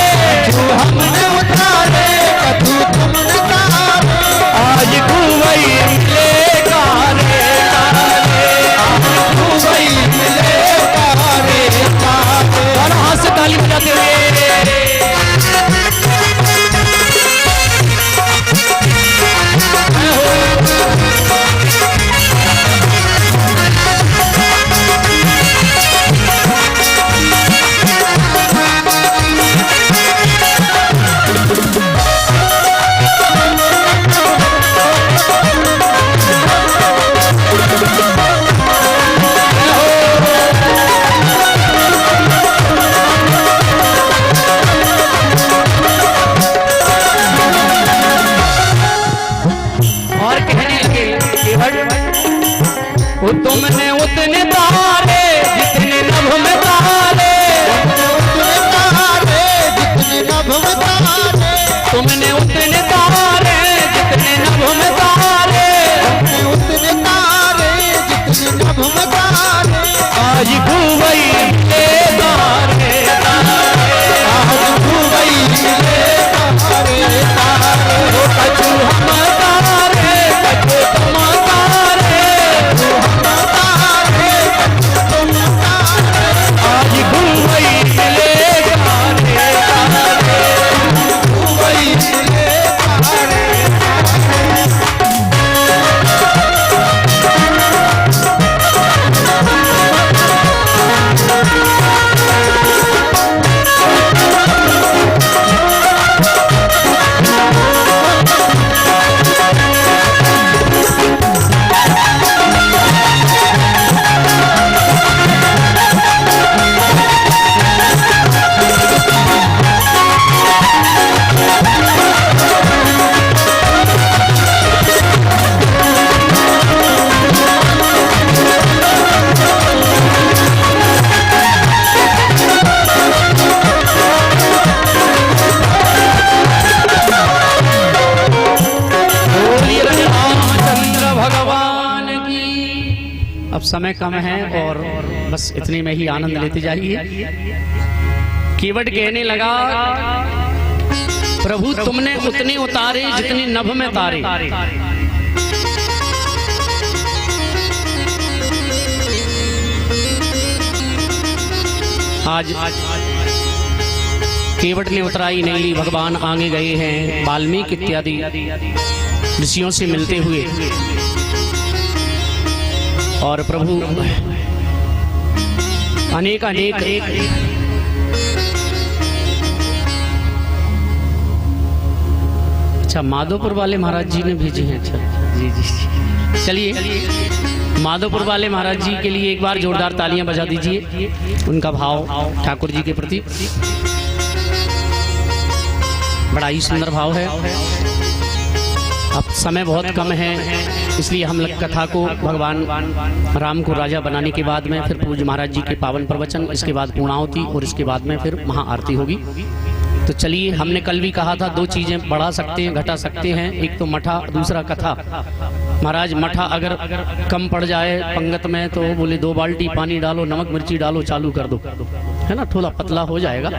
कछु हमने उतारे कछु तुमने तारे आज खुवई मिले गारे गारे आज खुवई मिले गारे गारे हाथ से ताली बजाते हुए तुमने उतने तारे जितने नभ में तारे जितने नभ में तारे तुमने उतने तारे जितने नभ में तारे उतने तारे जितने नभ में तारे आज खुवई मिले तारे आज खुवई मिले तारे कछु हम तारे कछु तुम तारे आज खुवई मिले गारे खुवई मिले गारे। अब समय कम है और बस इतने में ही आनंद लेते जाइए। केवट कहने लगा प्रभु तुमने उतने उतारे जितने नभ में तारे आज केवट ने उतराई नहीं ली। भगवान आगे गए हैं वाल्मीकि इत्यादि ऋषियों से मिलते हुए और प्रभु अनेक अनेक अच्छा माधोपुर वाले महाराज जी ने भेजे हैं। अच्छा जी जी चलिए माधोपुर वाले महाराज जी के लिए एक बार जोरदार तालियां बजा दीजिए। उनका भाव ठाकुर जी के प्रति बड़ा ही सुंदर भाव है। अब समय बहुत कम है इसलिए हम लोग कथा को भगवान राम को राजा बनाने के बाद में फिर पूज्य महाराज जी के पावन प्रवचन, इसके बाद पूर्णाहुति और इसके बाद में फिर महाआरती होगी। तो चलिए हमने कल भी कहा था दो चीजें बढ़ा सकते हैं घटा सकते हैं, एक तो मठा दूसरा कथा। महाराज मठा अगर कम पड़ जाए पंगत में तो बोले 2 बाल्टी पानी डालो नमक मिर्ची डालो चालू कर दो। है ना, थोड़ा पतला हो जाएगा।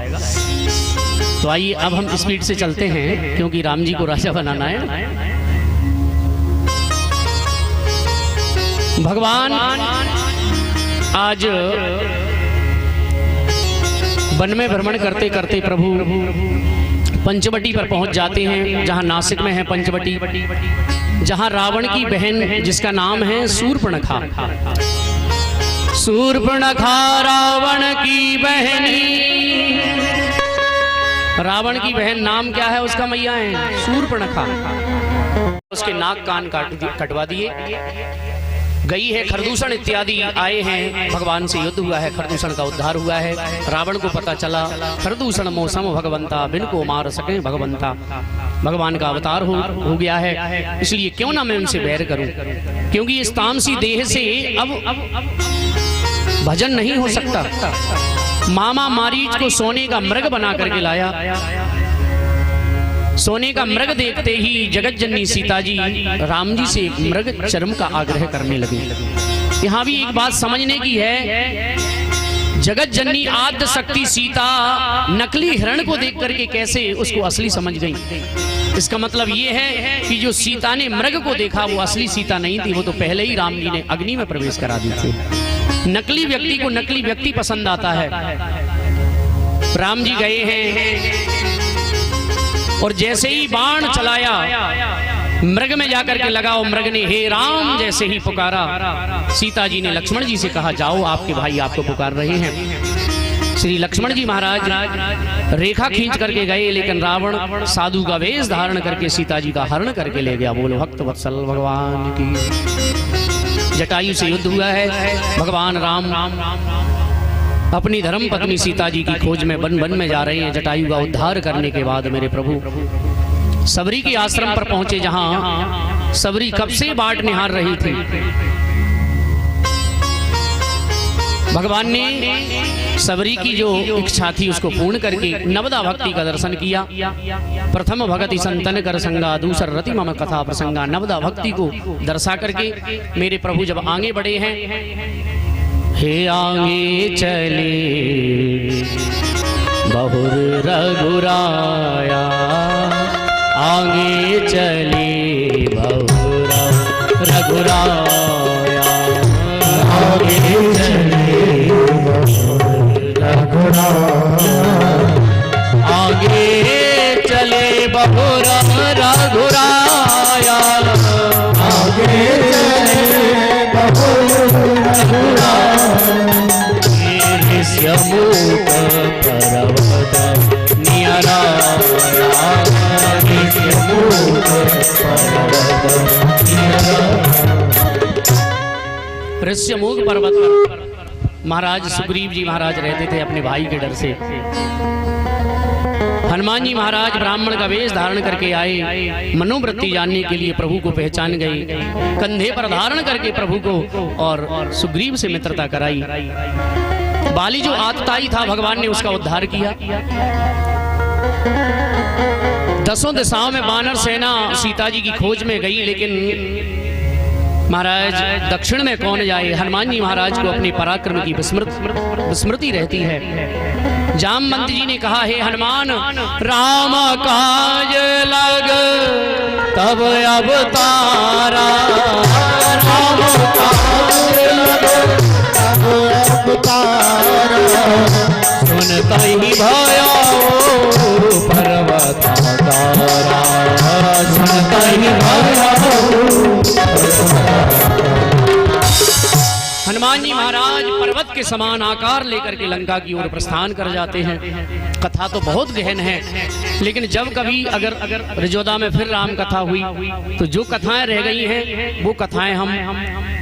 तो आइए अब हम स्पीड से चलते हैं क्योंकि राम जी को राजा बनाना है। भगवान आज वन में भ्रमण करते करते प्रभु पंचवटी पर पहुंच जाते हैं, जहां नासिक में है पंचवटी, जहां रावण की बहन जिसका नाम है शूर्पणखा। शूर्पणखा रावण की बहनी, रावण की बहन नाम क्या है उसका मैया है शूर्पणखा। उसके नाक कान कटवा दिए, गई है। खरदूषण इत्यादि आए हैं, भगवान से युद्ध हुआ है, खरदूषण का उद्धार हुआ है। रावण को पता चला खरदूषण मौसम भगवंता, बिन को मार सके भगवंता, भगवान का अवतार हो गया है, इसलिए क्यों ना मैं उनसे बैर करूं, क्योंकि इस तामसी देह से अब भजन नहीं हो सकता। मामा मारीच को सोने का मृग बना करके लाया। सोने का मृग देखते ही जगत जननी सीता जी राम जी से मृग चर्म का आग्रह करने लगे। यहाँ भी एक बात समझने की है, जगत जननी आद्य शक्ति सीता नकली हिरण को देख करके कैसे उसको असली समझ गई। इसका मतलब ये है कि जो सीता ने मृग को देखा वो असली सीता नहीं थी, वो तो पहले ही राम जी ने अग्नि में प्रवेश करा दी थी। नकली व्यक्ति को नकली व्यक्ति पसंद आता है। राम जी गए हैं और जैसे ही बाण चलाया मृग में जाकर के लगा, और मृग ने हे राम जैसे ही पुकारा, सीता जी ने लक्ष्मण जी से कहा जाओ आपके भाई आपको पुकार रहे हैं। श्री लक्ष्मण जी महाराज रेखा खींच करके गए, लेकिन रावण साधु का वेश धारण करके सीता जी का हरण करके ले गया। बोलो भक्त वत्सल भगवान की। जटायु से युद्ध हुआ है, भगवान राम अपनी धर्म पत्नी सीता जी की खोज में वन में जा रहे हैं। जटायु का उद्धार करने के बाद मेरे प्रभु सबरी के आश्रम पर पहुंचे, जहां सबरी कब से बाट निहार रही थी। भगवान ने सबरी की जो इच्छा थी उसको पूर्ण करके नवदा भक्ति का दर्शन किया। प्रथम भगति संतन कर संगा, दूसर रति मम कथा प्रसंगा। नवदा भक्ति को दर्शा करके मेरे प्रभु जब आगे बढ़े हैं, हे आगे चले बहुर रघुराया, आगे चले बहुर रघुराया, आगे चले बहुर रघुराया, आगे चले बहुर रघुराया, आगे चले बहुर रघुराया। ऋष्यमूक पर्वत नियराया, ऋष्यमूक पर्वत नियराया। ऋष्यमूक पर्वत पर महाराज सुग्रीव जी महाराज रहते थे अपने भाई के डर से। हनुमान जी महाराज ब्राह्मण का वेश धारण करके आए, मनोवृत्ति जानने के लिए प्रभु को पहचान गए, कंधे पर धारण करके प्रभु को और सुग्रीव से मित्रता कराई। बाली जो आतताई था भगवान ने उसका उद्धार किया। दसों दिशाओं में वानर सेना सीता जी की खोज में गई, लेकिन महाराज दक्षिण में कौन जाए। हनुमान जी महाराज को अपने पराक्रम की विस्मृति रहती है। जामवंत जी ने कहा, हे हनुमान राम काज लग तब अवतारा, राम काज लग तब अवतारा, सुनता ही भयो पर्वत तारा, सुनता ही भयो। हनुमान जी महाराज पर्वत के समान आकार लेकर के लंका की ओर प्रस्थान कर जाते हैं। कथा तो बहुत गहन है, लेकिन जब कभी अगर रिजोदा में फिर राम कथा हुई तो जो कथाएं रह गई हैं वो कथाएं हम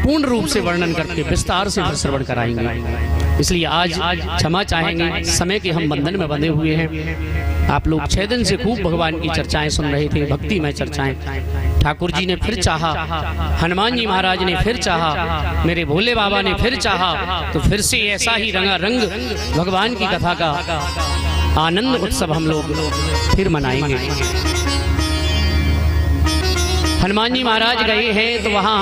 पूर्ण रूप से वर्णन करके विस्तार से श्रवण कराएंगे। इसलिए आज क्षमा चाहेंगे, समय के हम बंधन में बंधे हुए हैं। आप लोग 6 दिन से खूब भगवान की चर्चाएं सुन रहे थे, भक्ति में चर्चाएं। ठाकुर जी ने फिर चाहा, हनुमान जी महाराज ने फिर चाहा, मेरे भोले बाबा ने फिर चाहा, तो फिर से ऐसा ही रंगारंग भगवान की कथा का आनंद उत्सव हम लोग फिर मनाएंगे। हनुमान जी महाराज गए हैं तो वहां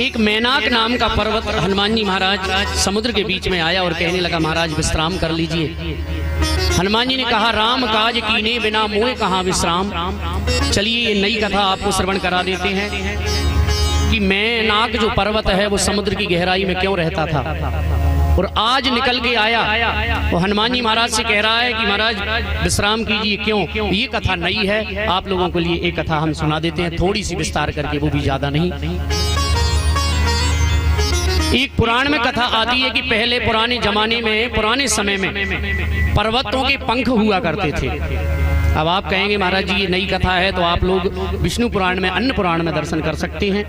एक मैनाक नाम का पर्वत हनुमान जी महाराज समुद्र के बीच में आया और कहने लगा महाराज विश्राम कर लीजिए। हनुमान जी ने कहा राम काज कीने बिना मोए कहाँ विश्राम। चलिए ये नई कथा आपको श्रवण करा देते हैं कि मैनाक जो पर्वत है वो समुद्र की गहराई में क्यों रहता था और आज निकल के आया। वो हनुमान जी महाराज से कह रहा है कि महाराज विश्राम कीजिए। क्यों? ये कथा नई है, आप लोगों के लिए एक कथा हम सुना देते हैं, थोड़ी सी विस्तार करके, वो भी ज्यादा नहीं। एक पुराण में कथा आती है कि पहले पुराने जमाने में, पुराने समय में पर्वतों के पंख हुआ करते थे। अब आप कहेंगे महाराज जी ये नई कथा है, तो आप लोग विष्णु पुराण में, अन्य पुराण में दर्शन कर सकते हैं।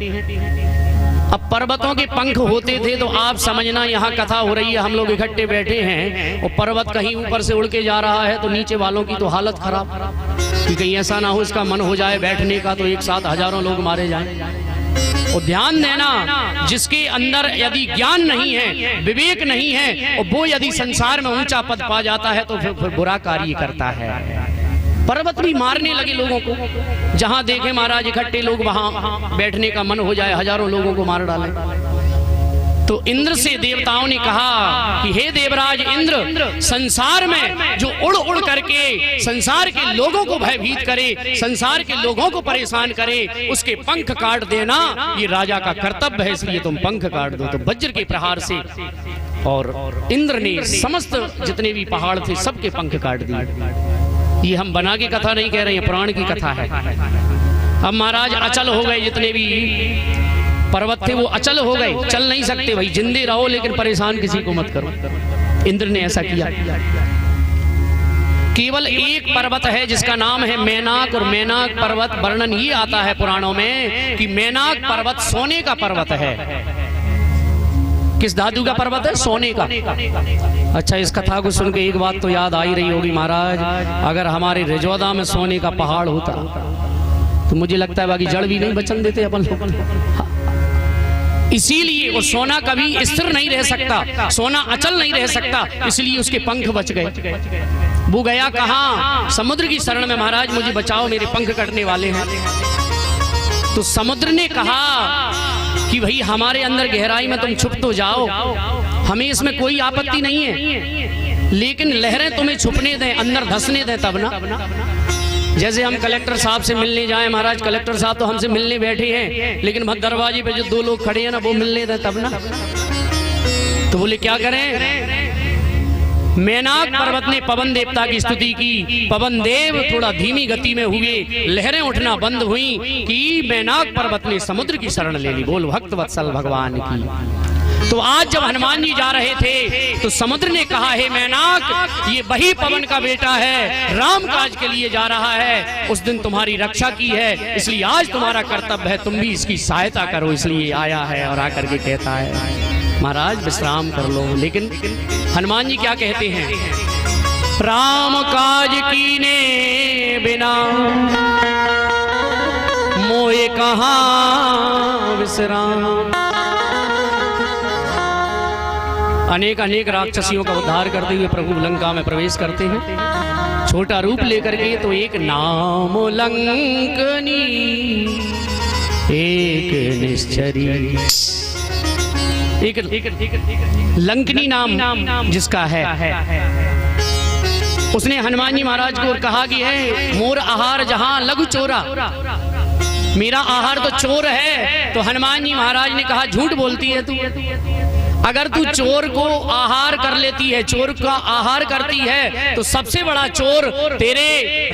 अब पर्वतों के पंख होते थे तो आप समझना यहाँ कथा हो रही है, हम लोग इकट्ठे बैठे हैं और पर्वत कहीं ऊपर से उड़ के जा रहा है तो नीचे वालों की तो हालत खराब कि कहीं ऐसा ना हो इसका मन हो जाए बैठने का तो एक साथ हजारों लोग मारे जाएं। और ध्यान देना, जिसके अंदर यदि ज्ञान नहीं है, विवेक नहीं है, और वो यदि संसार में ऊंचा पद पा जाता है तो फिर बुरा कार्य करता है। पर्वत भी मारने लगे लोगों को, जहां देखे महाराज इकट्ठे लोग वहां बैठने का मन हो जाए, हजारों लोगों को मार डाले। तो इंद्र से देवताओं ने कहा कि हे देवराज इंद्र, संसार में जो उड़ उड़ करके संसार के लोगों को भयभीत करे, संसार के लोगों को परेशान करे, उसके पंख काट देना ये राजा का कर्तव्य है, इसलिए तुम पंख काट दो। तो वज्र के प्रहार से और इंद्र ने समस्त जितने भी पहाड़ थे सबके पंख काट दिए। ये हम बना की कथा नहीं कह रहे हैं, पुराण की कथा है। अब महाराज अचल हो गए, जितने भी पर्वत थे वो अचल हो गए, चल नहीं सकते। भाई जिंदे रहो लेकिन परेशान किसी को मत करो। इंद्र ने ऐसा किया। केवल एक पर्वत है जिसका नाम है मैनाक, और मैनाक पर्वत वर्णन ये आता है पुराणों में कि मैनाक पर्वत सोने का पर्वत है। किस धातु का पर्वत है? सोने का। अच्छा, इस कथा को सुन के एक बात तो याद आ ही रही होगी महाराज, अगर हमारे रिजौदा में सोने का पहाड़ होता तो मुझे लगता है बाकी जड़ भी नहीं बचन देते अपन लोग। इसीलिए वो सोना कभी स्थिर नहीं रह सकता, सोना अचल नहीं रह सकता, इसलिए उसके पंख बच गए। वो गया कहाँ? समुद्र की शरण में, महाराज मुझे बचाओ, मेरे पंख कटने वाले हैं। तो समुद्र ने कहा कि भाई हमारे अंदर गहराई में तुम छुप तो जाओ, हमें इसमें कोई आपत्ति नहीं है, लेकिन लहरें तुम्हें छुपने दें, अंदर धंसने दें तब ना। जैसे हम कलेक्टर साहब से मिलने जाएं, महाराज कलेक्टर साहब तो हमसे मिलने बैठे हैं, लेकिन दरवाजे पे जो दो लोग खड़े हैं ना वो मिलने दें तब ना। तो बोले क्या करें? मैनाक पर्वत ने पवन देवता की स्तुति की। पवन देव थोड़ा धीमी गति में हुए, लहरें उठना बंद हुई कि मैनाक पर्वत ने समुद्र की शरण ले ली। बोल भक्त वत्सल भगवान की। तो आज जब हनुमान जी जा रहे थे तो समुद्र ने कहा हे मैनाक, ये वही पवन का बेटा है, राम काज के लिए जा रहा है, उस दिन तुम्हारी रक्षा की है, इसलिए आज तुम्हारा कर्तव्य है, तुम भी इसकी सहायता करो, इसलिए आया है। और आकर के कहता है महाराज विश्राम कर लो। लेकिन हनुमान जी क्या कहते हैं? राम काज कीने बिना मोए कहाँ विश्राम। अनेक अनेक राक्षसियों का उद्धार करते हुए प्रभु लंका में प्रवेश करते हैं, छोटा रूप लेकर के। तो एक नाम लंकनी एक निश्चरी, एक लंकनी नाम जिसका है, उसने हनुमान जी महाराज को कहा कि है मोर आहार जहां लघु चोरा, मेरा आहार तो चोर है। तो हनुमान जी महाराज ने कहा झूठ बोलती है तू, अगर तू चोर को आहार कर लेती है, चोर का आहार करती है, तो सबसे बड़ा चोर तेरे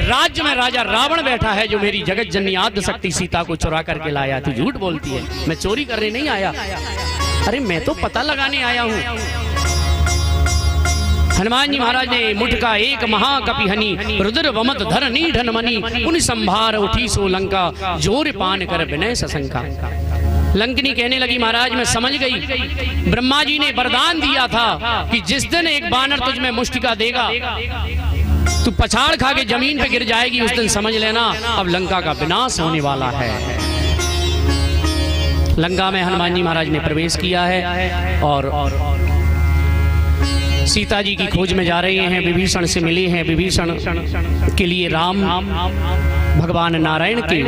राज्य में राजा रावण बैठा है जो मेरी जगत जननी आद्य शक्ति सीता को चुरा करके लाया। तू झूठ बोलती है, मैं चोरी करने नहीं आया। अरे मैं तो पता लगाने आया हूं। हनुमान जी महाराज ने मुठ का एक महाकपि हनी, रुद्र वमत धर नीढन मनी, उन संभार उठी सो लंका, जोर पान कर विनय सशंका। लंकनी कहने लगी महाराज मैं समझ गई, ब्रह्मा जी ने वरदान दिया था कि जिस दिन एक बानर तुझ में मुष्टिका देगा तू पछाड़ खा के जमीन पे गिर जाएगी, उस दिन समझ लेना अब लंका का विनाश होने वाला है। लंका में हनुमान जी महाराज ने प्रवेश किया है और सीता जी की खोज में जा रहे हैं, विभीषण से मिले हैं। विभीषण के लिए राम भगवान नारायण के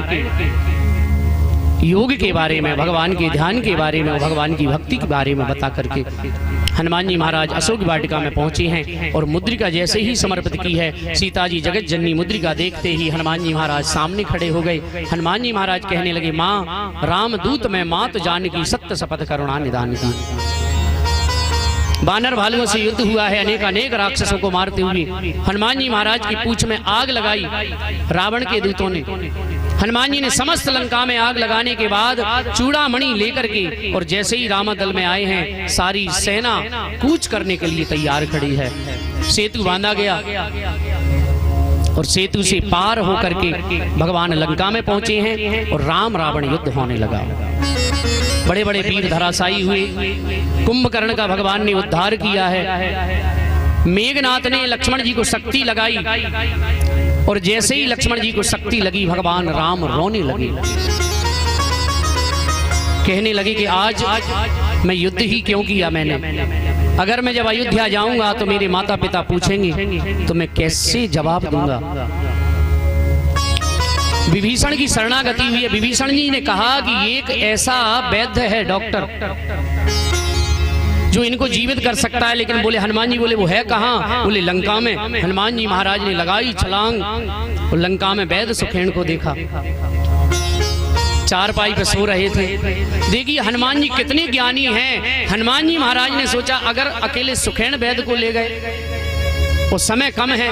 योग के बारे में, भगवान के ध्यान के बारे में, भगवान की भक्ति के बारे में बता करके हनुमान जी महाराज अशोक वाटिका में पहुंचे हैं। और मुद्रिका जैसे ही समर्पित की है, सीता जी जगत जननी मुद्रिका देखते ही हनुमान जी महाराज सामने खड़े हो गए। हनुमान जी महाराज कहने लगे, माँ रामदूत मैं मात जानकी, सत्य शपथ करुणा निदान की। बानर भालुओं से युद्ध हुआ है, अनेक अनेक राक्षसों को मारते हुए हनुमान जी महाराज की पूंछ में आग लगाई रावण के दूतों ने। हनुमान जी ने समस्त लंका में आग लगाने के बाद चूड़ामणि लेकर के, और जैसे ही रामदल में आए हैं, सारी सेना कूच करने के लिए तैयार खड़ी है। सेतु बांधा गया और सेतु से पार होकर के भगवान लंका में पहुंचे हैं और राम रावण युद्ध होने लगा। बड़े बड़े वीर धराशायी हुए, कुंभकर्ण का भगवान ने उद्धार किया है। मेघनाथ ने लक्ष्मण जी को शक्ति लगाई, और जैसे ही लक्ष्मण जी को शक्ति लगी, भगवान राम रोने लगे, कहने लगे कि आज मैं युद्ध ही क्यों किया मैंने। अगर मैं जब अयोध्या जाऊंगा तो मेरे माता पिता पूछेंगे तो मैं कैसे जवाब दूंगा। विभीषण की शरणागति हुई है। विभीषण जी ने कहा कि एक ऐसा वैद्य है, डॉक्टर, जो इनको जीवित कर सकता है। लेकिन बोले, हनुमान जी बोले, वो है कहाँ? बोले, लंका में। हनुमान जी महाराज ने लगाई छलांग और लंका में वैद्य सुखेन को देखा। चारपाई पे सो रहे थे। देखिए हनुमान जी कितने ज्ञानी हैं। हनुमान जी महाराज ने सोचा, अगर अकेले सुखेन वैद्य को ले गए, वो समय कम है,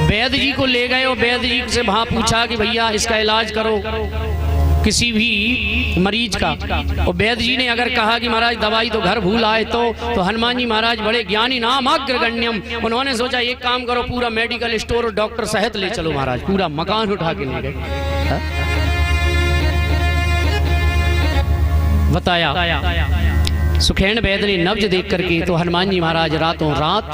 वैद्य जी को ले गए और वैद्य जी से वहां पूछा कि भैया इसका इलाज करो किसी भी मरीज का, और वैद्य जी ने अगर कहा कि महाराज दवाई तो घर भूल आए, तो हनुमान जी महाराज बड़े ज्ञानी, नाम अग्रगण्यम, उन्होंने सोचा एक काम करो, पूरा मेडिकल स्टोर और डॉक्टर सहित ले चलो महाराज। पूरा मकान उठा के ले गए। बताया सुखेन वैद्य ने नब्ज देख करके तो हनुमान जी महाराज रातों रात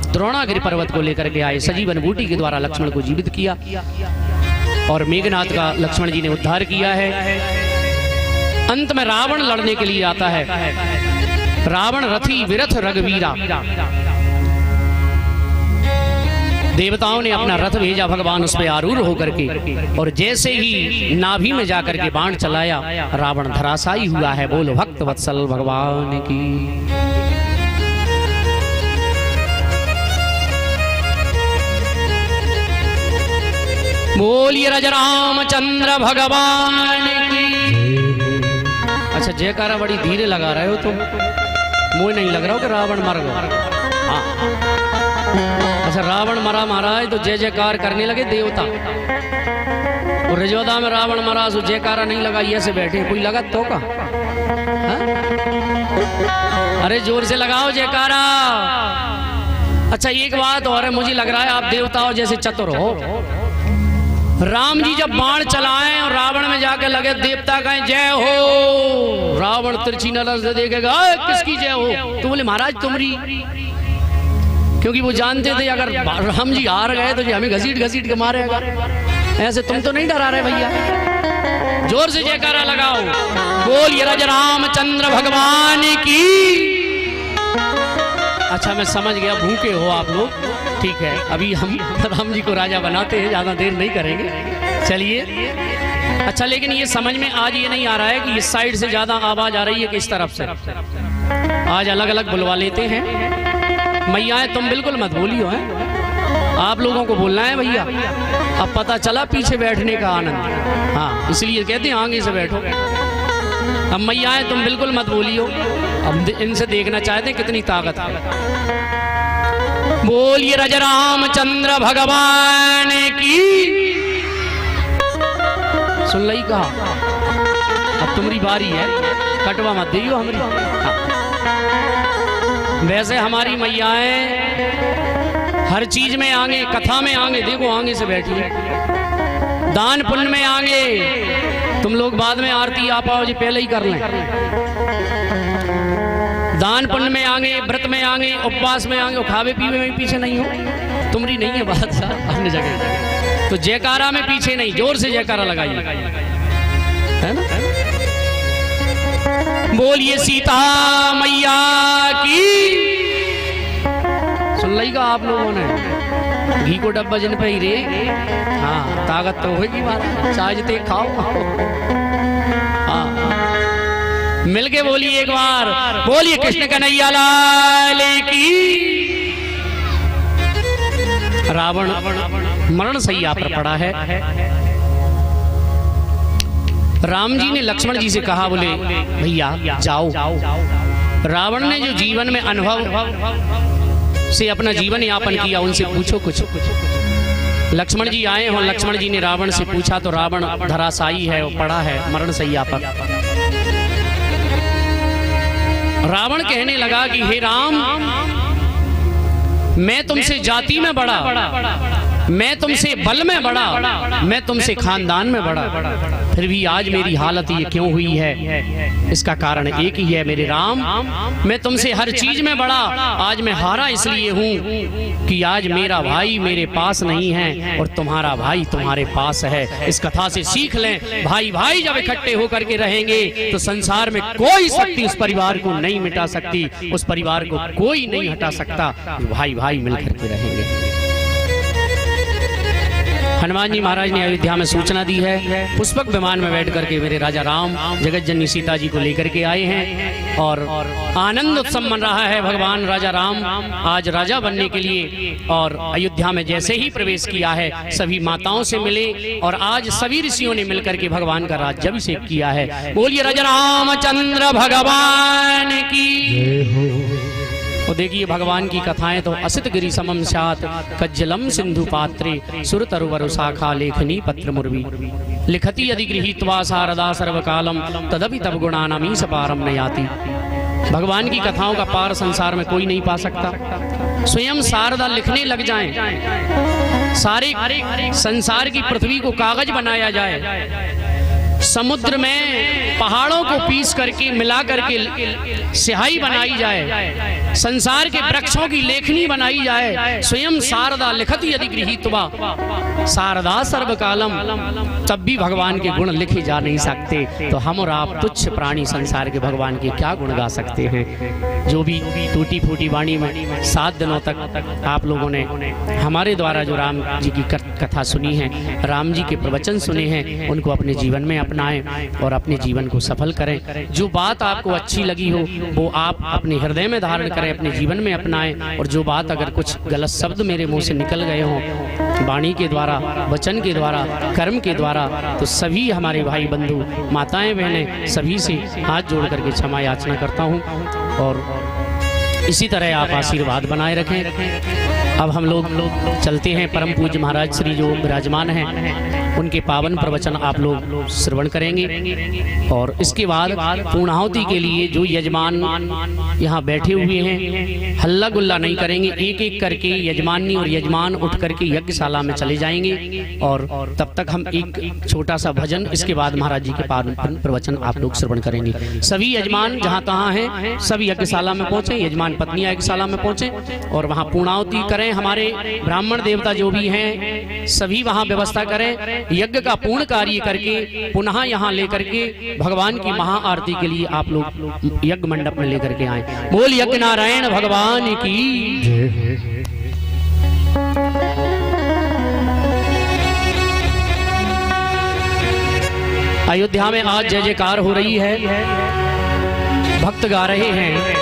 द्रोणागिरि पर्वत को लेकर के आए। सजीवन बूटी के द्वारा लक्ष्मण को जीवित किया और मेघनाथ का लक्ष्मण जी ने उद्धार किया है। अंत में रावण लड़ने के लिए आता है। रावण रथी विरथ रघुवीरा, देवताओं ने अपना रथ भेजा, भगवान उस पर आरूढ़ होकर के, और जैसे ही नाभि में जाकर के बाण चलाया, रावण धराशायी हुआ है। बोलो भक्त वत्सल भगवान की। बोलिए राजा रामचंद्र भगवान की। अच्छा जयकारा बड़ी धीरे लगा रहे हो तुम, मुझे नहीं लग रहा हो कि रावण मर गया। अच्छा रावण मरा महाराज तो जय जयकार करने लगे देवता, और रिजोदा में रावण मरा तो जयकारा नहीं लगा, ये से बैठे। कोई लगा तो का? अरे जोर से लगाओ जयकारा। अच्छा एक बात और है, मुझे लग रहा है आप देवताओं जैसे चतुर हो। राम जी जब बाण चलाएं और रावण में जाके लगे, देवता कहें जय हो, रावण तिरछी नजर से देखेगा किसकी जय हो, तो बोले महाराज तुम्हारी, क्योंकि वो जानते थे अगर राम जी हार गए तो हमें घसीट घसीट के मारेगा। ऐसे तुम तो नहीं डरा रहे भैया। जोर से जयकारा लगाओ, बोलिए राजा रामचंद्र भगवान की। अच्छा मैं समझ गया भूखे हो आप लोग, ठीक है। अभी हम राम जी को राजा बनाते हैं, ज्यादा देर नहीं करेंगे, चलिए। अच्छा लेकिन ये समझ में आज ये नहीं आ रहा है कि इस साइड से ज्यादा आवाज आ रही है कि इस तरफ से। आज अलग अलग बुलवा लेते हैं। मैया तुम बिल्कुल मत बोलियो है, आप लोगों को बोलना है भैया। अब पता चला पीछे बैठने का आनंद, हाँ इसलिए कहते हैं आगे से बैठो। अब मैया तुम बिल्कुल मत बोलियो, अब इनसे देखना चाहते हैं कितनी ताकत है। बोलिए राजा रामचंद्र भगवान की। सुन लई कहा, अब तुम्हारी बारी है, कटवा मत दियो हमारी। हाँ। वैसे हमारी मैयाएं हर चीज में आगे, कथा में आगे, देखो आगे से बैठी, दान पुण्य में आगे। तुम लोग बाद में आरती आप आओ जी, पहले ही कर लें। दान पुण्य में आगे, व्रत में आगे, उपवास में आगे, खावे पीवे में पीछे नहीं हो। तुम्हारी नहीं है बात अन्य जगह, तो जयकारा में पीछे नहीं, जोर से जयकारा लगाइए, है ना। बोलिए सीता मैया की। सुन लेगा आप लोगों ने, घी को डब्बा जिन पे ही रे, हाँ ताकत तो होगी महाराज, चाहते खाओ। मिलके बोलिए एक बार, बोलिए कृष्ण कन्हैया लाल की। रावण मरण सैया पर पड़ा है। राम जी ने लक्ष्मण जी से कहा, बोले भैया जाओ। रावण ने जो जीवन में अनुभव से अपना जीवन यापन किया, उनसे पूछो कुछ। लक्ष्मण जी आए हो, लक्ष्मण जी ने रावण से पूछा तो रावण धराशायी है, वो पड़ा है मरण सैया पर। रावण कहने लगा कि हे राम, मैं तुमसे जाति में बड़ा, मैं तुमसे बल में बड़ा, मैं तुमसे खानदान में बड़ा, फिर भी आज मेरी हालत ये क्यों हुई है? इसका कारण एक ही है मेरे राम, मैं तुमसे हर चीज में बड़ा, आज मैं हारा इसलिए हूं कि आज मेरा भाई मेरे पास नहीं है और तुम्हारा भाई तुम्हारे पास है। इस कथा से सीख लें, भाई भाई जब इकट्ठे होकर के रहेंगे तो संसार में कोई शक्ति उस परिवार को नहीं मिटा सकती, उस परिवार को कोई नहीं हटा सकता। भाई भाई मिलकर के रहेंगे। हनुमान जी महाराज ने अयोध्या में सूचना दी है। पुष्पक विमान में बैठ करके मेरे राजा राम जगत जननी सीता जी को लेकर के आए हैं और आनंद उत्सव मन रहा है। भगवान राजा राम आज राजा बनने के लिए और अयोध्या में जैसे ही प्रवेश किया है, सभी माताओं से मिले और आज सभी ऋषियों ने मिलकर के भगवान का राज्याभिषेक किया है। बोलिए राजा रामचंद्र भगवान की। तो देखिए भगवान की कथाएं तो असित गिरि समम स्यात् कज्जलम सिंधु पात्रे सुर तरुवर शाखा लेखनी पत्र मुर्वी लिखति यदि गृहीत्वा शारदा सर्वकालम तदपि तब गुणानामीश पारम न याति। भगवान की कथाओं का पार संसार में कोई नहीं पा सकता। स्वयं शारदा लिखने लग जाएं, सारे संसार की पृथ्वी को कागज बनाया जाए, समुद्र में पहाड़ों को पीस करके मिला करके स्याही बनाई जाए, संसार के वृक्षों की लेखनी बनाई जाए, स्वयं शारदा लिखति यदि गृहीत्वा शारदा सर्वकालम, तब भी भगवान के गुण लिखे जा नहीं सकते। तो हम और आप तुच्छ प्राणी संसार के भगवान के क्या गुण गा सकते हैं? जो भी टूटी फूटी वाणी में 7 दिनों तक आप लोगों ने हमारे द्वारा जो राम जी की कथा सुनी है, राम जी के प्रवचन सुने हैं, उनको अपने जीवन में अपनाएं और अपने जीवन को सफल करें। जो बात आपको अच्छी लगी हो वो आप अपने हृदय में धारण करें, अपने जीवन में अपनाएं। और जो बात अगर कुछ गलत शब्द मेरे मुंह से निकल गए हों, वाणी के द्वारा, वचन के द्वारा, कर्म के द्वारा, तो सभी हमारे भाई बंधु, माताएं, बहनें, सभी से हाथ जोड़ करके क्षमा याचना करता हूँ और इसी तरह आप आशीर्वाद बनाए रखें। अब हम लोग चलते हैं परम पूज्य महाराज श्री जो विराजमान हैं, उनके पावन प्रवचन आप लोग श्रवण करेंगे और इसके बाद पूर्णाहुति के लिए जो यजमान यहाँ बैठे हुए हैं हल्ला गुल्ला नहीं करेंगे, एक एक करके यजमानी और यजमान उठ करके यज्ञशाला में चले जाएंगे और तब तक हम एक छोटा सा भजन, इसके बाद महाराज जी के पावन प्रवचन आप लोग श्रवण करेंगे। सभी यजमान जहाँ तहाँ हैं सब यज्ञशाला में पहुँचे, यजमान पत्नियां यज्ञशाला में पहुँचे और वहाँ पूर्णाहुति करें। हमारे ब्राह्मण देवता जो भी हैं सभी वहाँ व्यवस्था करें, यज्ञ का पूर्ण कार्य करके पुनः यहाँ लेकर के भगवान की महाआरती के लिए आप लोग यज्ञ मंडप में लेकर के आए। बोल यज्ञ नारायण भगवान की। अयोध्या में आज जय जयकार हो रही है, भक्त गा रहे हैं,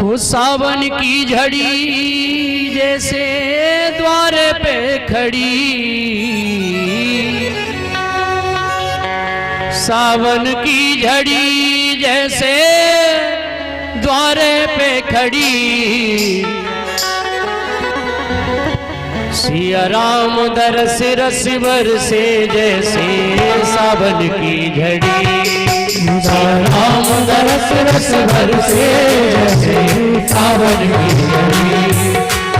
वो सावन की झड़ी जैसे द्वार पे खड़ी, सावन की झड़ी जैसे द्वार पे खड़ी, सिया राम दरस रस बरसे जैसे सावन की झड़ी, सिया राम दरस रस बरसे जैसे सावन की झड़ी,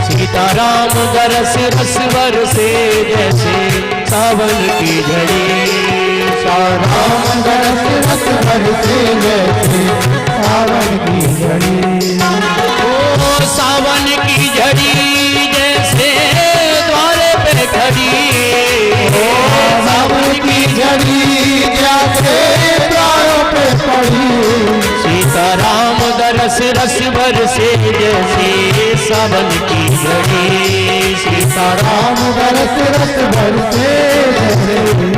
सीताराम दरस रस बरसे जैसे सावन की झड़ी, सीताराम दरस रस बरसे जैसे सावन की झड़ी, ओ सावन की झड़ी जैसे द्वारे पे खड़ी, सावन की झड़ी जैसे द्वारों पे खड़ी, सीताराम दरस रस बरसे जैसे सावन की झड़ी, सीताराम दरस रस बरसे जैसे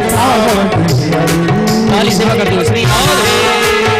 सावन की झड़ी। ताली सेवा कर दो श्री राम।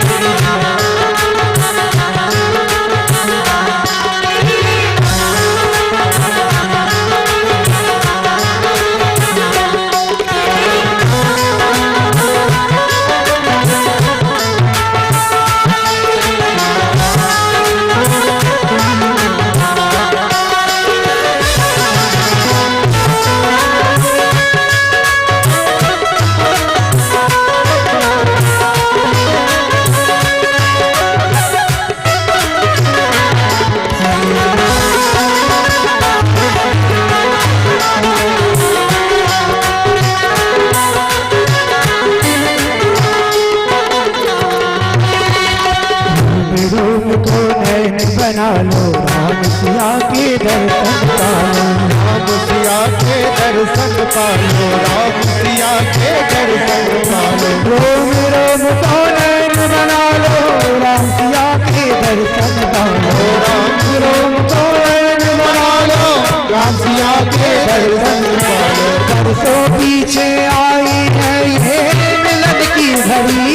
राम सिया के दर्शन पालो, राम सिया के दर्शन पालो। रोम रोम को नैन बना लो, राम सिया के दर्शन पालो। राम रोम को नैन बना लो, राम सिया के दर्शन पालो। बरसों पीछे आई है ये मिलन की घड़ी,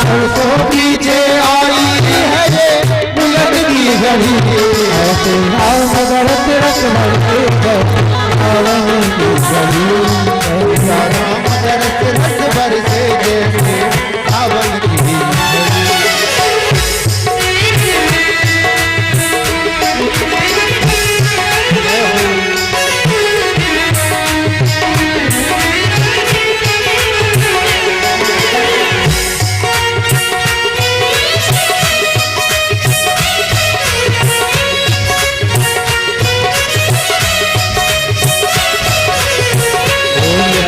बरसों पीछे आई है ये मिलन की घड़ी। ऐसे राम भरत रत्न के सावन की घड़ी, ऐसा राम भरत रस बरसे जैसे सावन की घड़ी।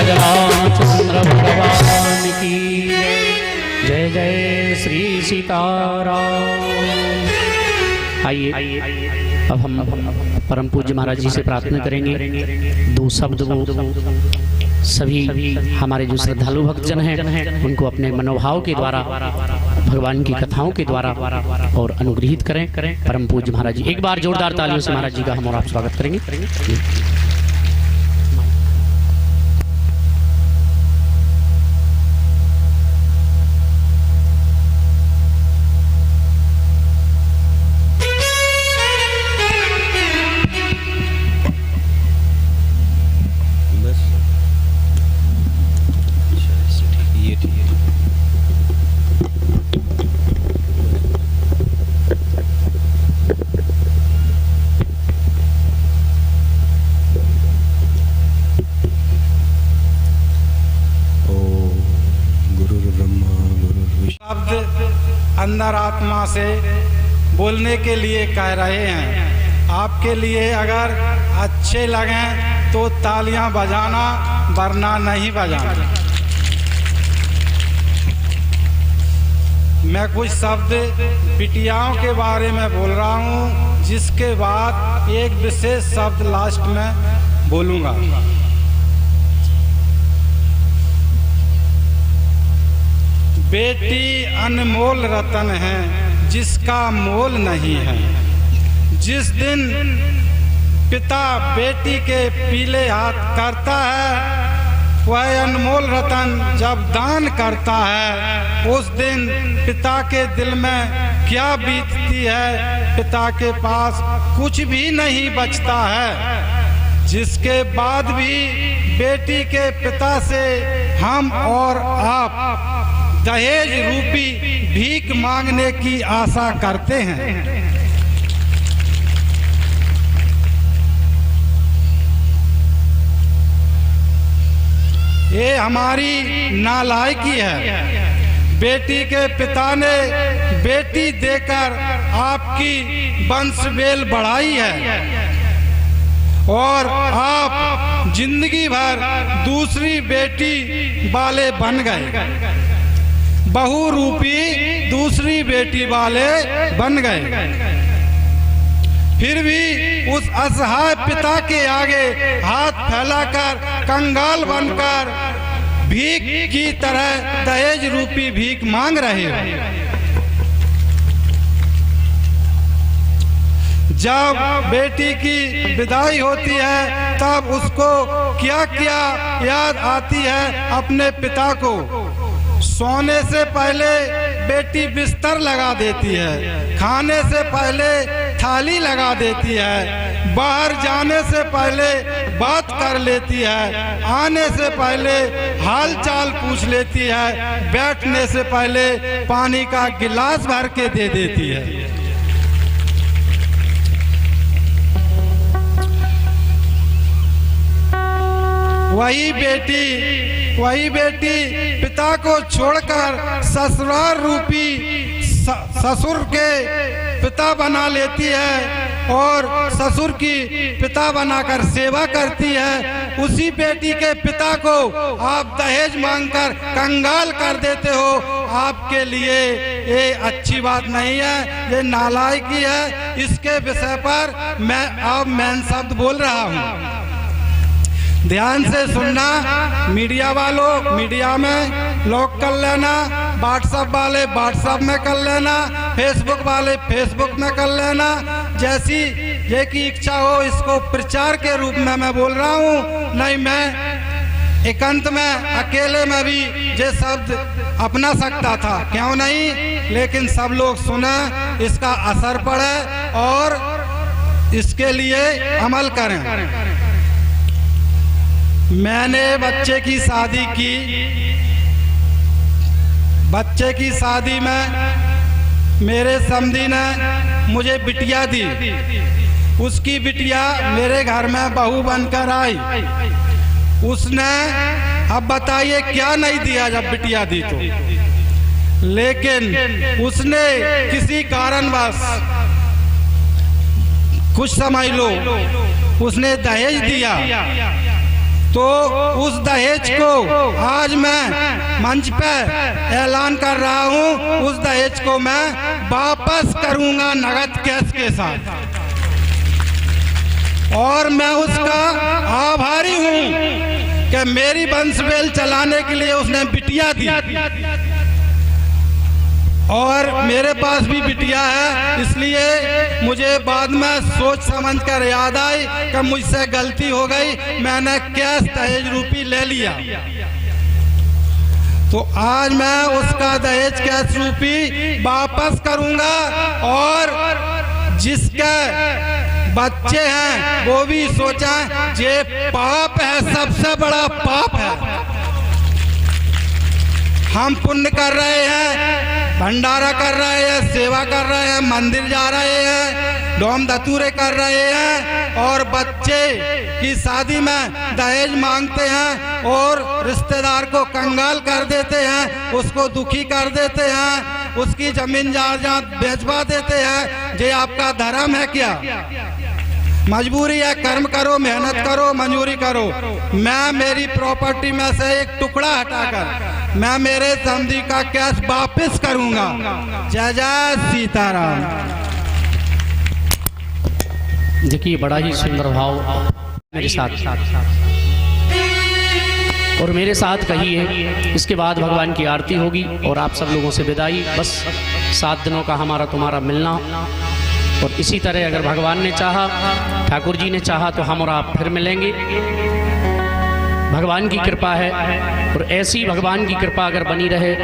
रामचंद्र भगवान की जय। जय श्री सीताराम। आइए अब हम परम पूज्य महाराज जी से प्रार्थना करेंगे। दो शब्द वो सभी हमारे जो श्रद्धालु भक्तजन हैं उनको अपने मनोभाव के द्वारा भगवान की कथाओं के द्वारा और अनुग्रहित करें। परम पूज्य महाराज जी, एक बार जोरदार तालियों से महाराज जी का हम और आप स्वागत करेंगे। अंदर आत्मा से बोलने के लिए कह रहे हैं। आपके लिए अगर अच्छे लगें तो तालियां बजाना, वरना नहीं बजाना। मैं कुछ शब्द बिटियाओं के बारे में बोल रहा हूं, जिसके बाद एक विशेष शब्द लास्ट में बोलूंगा। बेटी अनमोल रतन है, जिसका मोल नहीं है। जिस दिन पिता बेटी के पीले हाथ करता है, वह अनमोल रतन जब दान करता है, उस दिन पिता के दिल में क्या बीतती है। पिता के पास कुछ भी नहीं बचता है, जिसके बाद भी बेटी के पिता से हम और आप दहेज रूपी भीख मांगने की आशा करते हैं। ये हमारी नालायकी है। बेटी के पिता ने बेटी देकर आपकी वंशवेल बढ़ाई है, और आप जिंदगी भर दूसरी बेटी वाले बन गए, बहू रूपी दूसरी बेटी वाले बन गए। फिर भी उस असहाय पिता के आगे हाथ फैलाकर कंगाल बनकर भीख की तरह दहेज रूपी भीख मांग रहे हो। जब बेटी की विदाई होती है, तब उसको क्या क्या याद आती है अपने पिता को। सोने से पहले बेटी बिस्तर लगा देती है, खाने से पहले थाली लगा देती है, बाहर जाने से पहले बात कर लेती है, आने से पहले हाल चाल पूछ लेती है, बैठने से पहले पानी का गिलास भर के दे देती है। वही बेटी पिता को छोड़कर ससुराल रूपी ससुर के पिता बना लेती है, और ससुर की पिता बनाकर सेवा करती है। उसी बेटी के पिता को आप दहेज मांगकर कंगाल कर देते हो, आपके लिए ये अच्छी बात नहीं है, ये नालायकी है। इसके विषय पर मैं अब मेन शब्द बोल रहा हूँ, ध्यान से सुनना। मीडिया वालों मीडिया में लॉक कर लेना, व्हाट्सएप वाले व्हाट्सएप में कर लेना, फेसबुक वाले फेसबुक में कर लेना, जैसी ये की इच्छा हो। इसको प्रचार के रूप में मैं बोल रहा हूँ, नहीं मैं एकांत में अकेले में भी ये शब्द अपना सकता था, क्यों नहीं, लेकिन सब लोग सुने, इसका असर पड़े और इसके लिए अमल करें। मैंने बच्चे की शादी की, बच्चे की शादी में मेरे समधी ने मुझे बिटिया दी, उसकी बिटिया मेरे घर में बहू बनकर आई। उसने, अब बताइए क्या नहीं दिया जब बिटिया दी तो, लेकिन उसने किसी कारणवश, कुछ समझ लो, उसने दहेज दिया। तो उस दहेज को आज मैं मंच पे ऐलान कर रहा हूँ, उस दहेज को मैं वापस करूँगा नगद कैश के साथ, और मैं उसका आभारी हूँ कि मेरी वंशवेल चलाने के लिए उसने बिटिया दी। और मेरे पास भी बिटिया है, इसलिए मुझे बाद में सोच समझ कर याद आई कि मुझसे गलती हो गई, मैंने कैश दहेज रूपी ले लिया। तो आज मैं उसका दहेज कैश रूपी वापस करूंगा, और जिसके बच्चे हैं वो भी सोचा ये पाप है, सबसे बड़ा पाप है। हम पुण्य कर रहे हैं, भंडारा कर रहे हैं, सेवा कर रहे हैं, मंदिर जा रहे हैं, डोम धतूरे कर रहे हैं, और बच्चे की शादी में दहेज मांगते हैं और रिश्तेदार को कंगाल कर देते हैं, उसको दुखी कर देते हैं, उसकी जमीन जायदाद बेचवा देते हैं। ये आपका धर्म है क्या? मजबूरी है, कर्म करो, मेहनत करो, मंजूरी करो। मैं मेरी प्रॉपर्टी में से एक टुकड़ा हटाकर मैं मेरे समधी का कैश वापस करूंगा। जय जय सीताराम। देखिए बड़ा ही सुंदर भाव मेरे साथ और मेरे साथ कहिए। इसके बाद भगवान की आरती होगी और आप सब लोगों से विदाई। बस 7 दिनों का हमारा तुम्हारा मिलना, और इसी तरह अगर भगवान ने चाहा, ठाकुर जी ने चाहा तो हम और आप फिर मिलेंगे। भगवान की कृपा है, और ऐसी भगवान की कृपा अगर बनी रहे।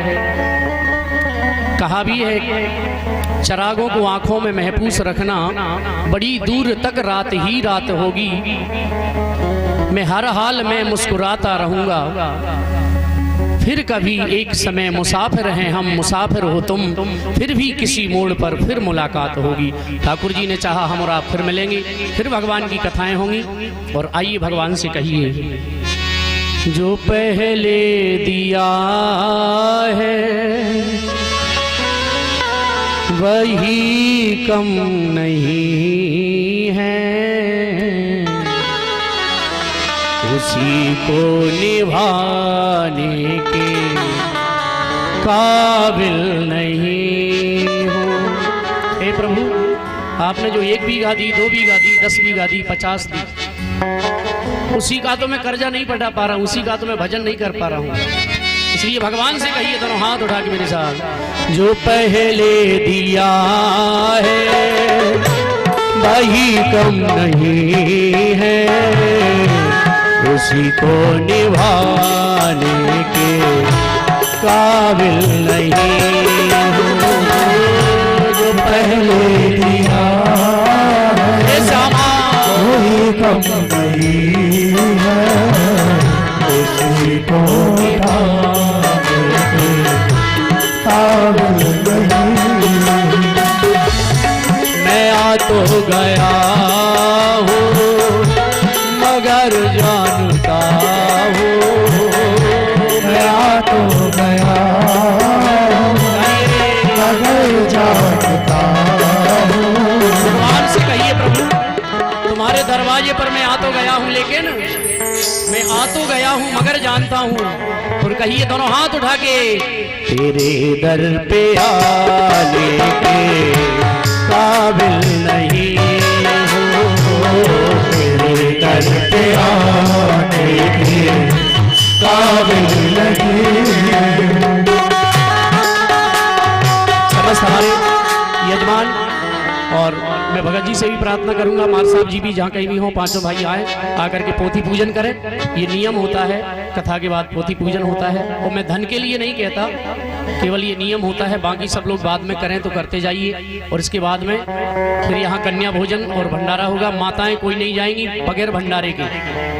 कहा भी है चरागों को आंखों में महफूज रखना, बड़ी दूर तक रात ही रात होगी, मैं हर हाल में मुस्कुराता रहूंगा, फिर कभी एक समय मुसाफिर हैं हम, मुसाफिर हो तुम, फिर भी किसी मोड़ पर फिर मुलाकात होगी। ठाकुर जी ने चाहा हम और आप फिर मिलेंगे, फिर भगवान की कथाएं होंगी। और आइए भगवान से कहिए, जो पहले दिया है वही कम नहीं है, उसी को निभाने के काबिल नहीं हो। हे प्रभु, आपने जो 1 बीघा दी, 2 बीघा दी, 10 बीघा दी, 50 दी, उसी का तो मैं कर्जा नहीं पटा पा रहा हूँ, उसी का तो मैं भजन नहीं कर पा रहा हूँ। इसलिए भगवान से कहिए दोनों हाथ उठा के मेरे साथ, जो पहले दिया है वही कम नहीं है, उसी को निभाने के काबिल नहीं हो। जो पहले दिया है वही कम नहीं है, उसी को निभाने के काबिल नहीं। मैं आ तो गया हूँ मगर जानता हूँ, मैं आ तो गया मगर जानता हूँ। भगवान से कहिए, प्रभु तुम्हारे दरवाजे पर मैं आ तो गया हूँ, लेकिन मैं आ तो गया हूँ मगर जानता हूँ। और कहिए दोनों हाथ उठा के, तेरे दर पे आने के काबिल नहीं हो, तेरे दर पे आने के काबिल नहीं। समस्त हमारे यजमान और मैं भगत जी से भी प्रार्थना करूंगा, मार साहब जी भी जहाँ कहीं भी हो, पांचों भाई आए आकर के पोथी पूजन करें। ये नियम होता है, कथा के बाद पोथी पूजन होता है। और मैं धन के लिए नहीं कहता, केवल ये नियम होता है। बाकी सब लोग बाद में करें तो करते जाइए। और इसके बाद में फिर यहाँ कन्या भोजन और भंडारा होगा। माताएं कोई नहीं जाएंगी बगैर भंडारे के,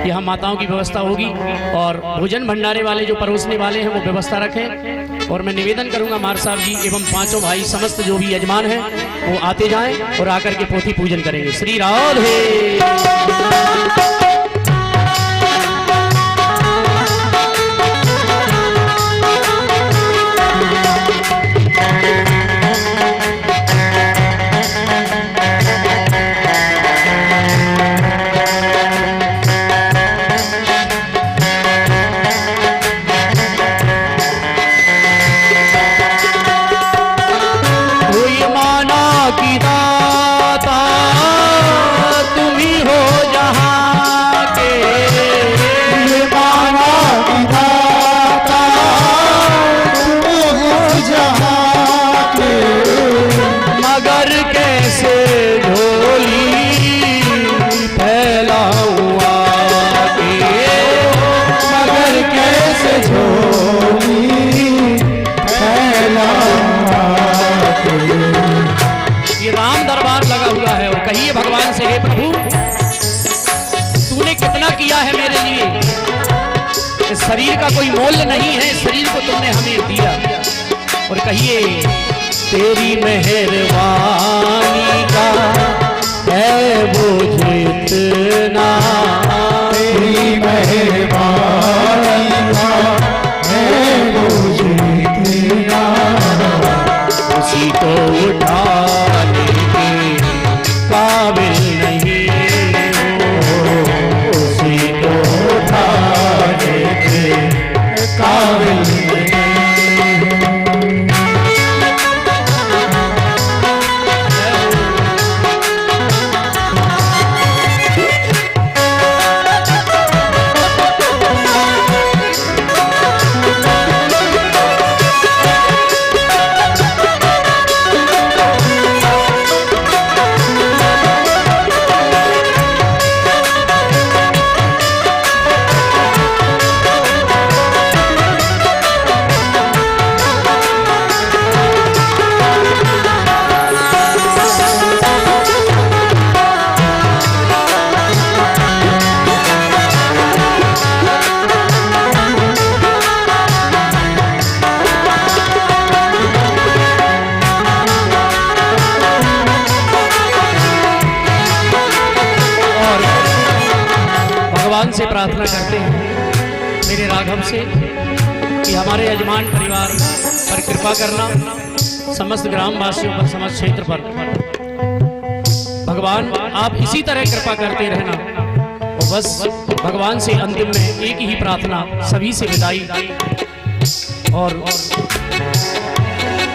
यहाँ माताओं की व्यवस्था होगी। और भोजन भंडारे वाले जो परोसने वाले हैं वो व्यवस्था रखें। और मैं निवेदन करूंगा मार साहब जी एवं पांचों भाई समस्त जो भी यजमान हैं वो आते जाएं और आकर के पोथी पूजन करेंगे। श्री राधे। भगवान से, हे प्रभु तूने कितना किया है मेरे लिए, इस शरीर का कोई मूल्य नहीं है, इस शरीर को तुमने हमें दिया। और कहिए तेरी मेहरबानी का है मुझे इतना, तेरी मेहरबानी का है मुझे इतना, उसी को उठाने के काबिल नहीं हो, उसी को उठाने के काबिल नहीं। से प्रार्थना करते हैं मेरे राघव से कि हमारे यजमान परिवार पर कृपा करना, समस्त ग्रामवासियों पर, समस्त क्षेत्र पर भगवान आप इसी तरह कृपा करते रहना। और बस भगवान से अंतिम में एक ही प्रार्थना, सभी से विदाई। और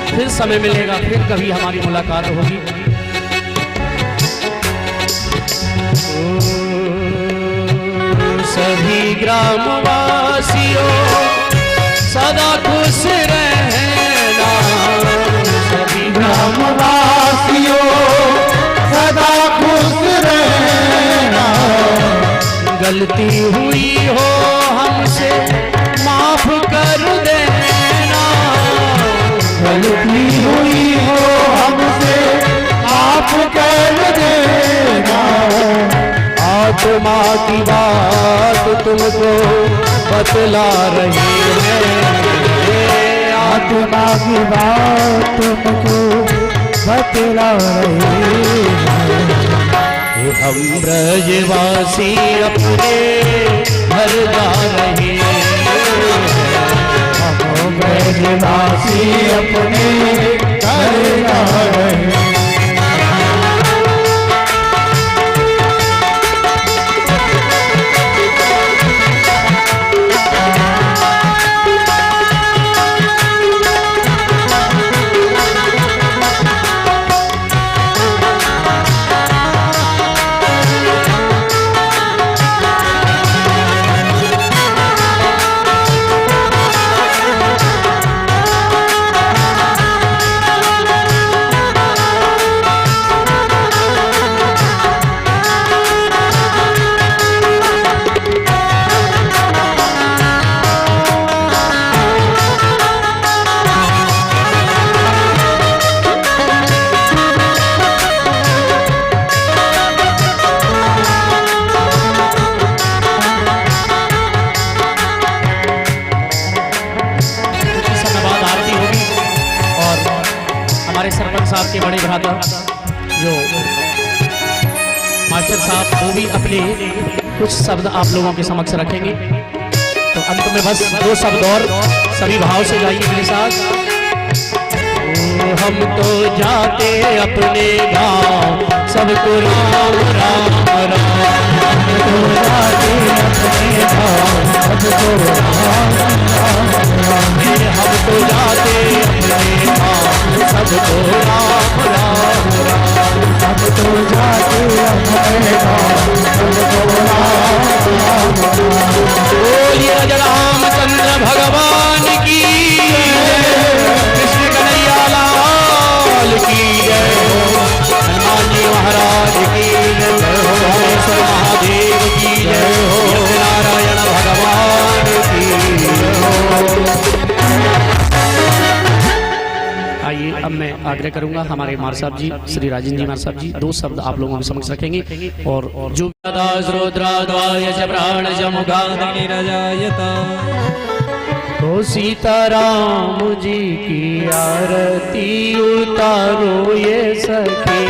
फिर समय मिलेगा, फिर कभी हमारी मुलाकात होगी। सभी ग्रामवासियों सदा खुश रहना, सभी ग्रामवासियों सदा खुश रहना, गलती हुई हो हमसे माफ कर देना, गलती हुई हो हमसे माफ कर देना, आत्मा की बात तुमको बतला रही है, आत्मा की बात तुमको बतला रही है। हम ब्रजवासी अपने घर जा रहे हैं, हम ब्रजवासी अपने घर जा रहे हैं। के बड़े भ्राता जो मास्टर साहब वो भी अपने कुछ शब्द आप लोगों के समक्ष रखेंगे। तो अंत में बस 2 शब्द और सभी भाव से गाइए मेरे साथ। हम तो जाते अपने गांव सबको राम राम राम, हम तो जाते अपने गांव सबको राम राम राम, हम तो जाते अपने गांव सबको राम राम राम, हम तो जाते अपने गांव सबको राम राम राम। बोलिए रामचंद्र भगवान की, कृष्ण कन्हैया लाल की जय हो, हनुमान जी महाराज की जय हो, रामेश्वर महादेव की जय हो, नारायण भगवान की जय हो। आइए अब मैं आग्रह करूंगा हमारे मार साहब जी, श्री राजेंद्र जी मार साहब जी 2 शब्द आप लोगों के समक्ष रखेंगे। और जो रुद्राद्वाय च प्राण जमुगाग्नि रजायता, तो सीताराम जी की आरती उतारो ये सखी,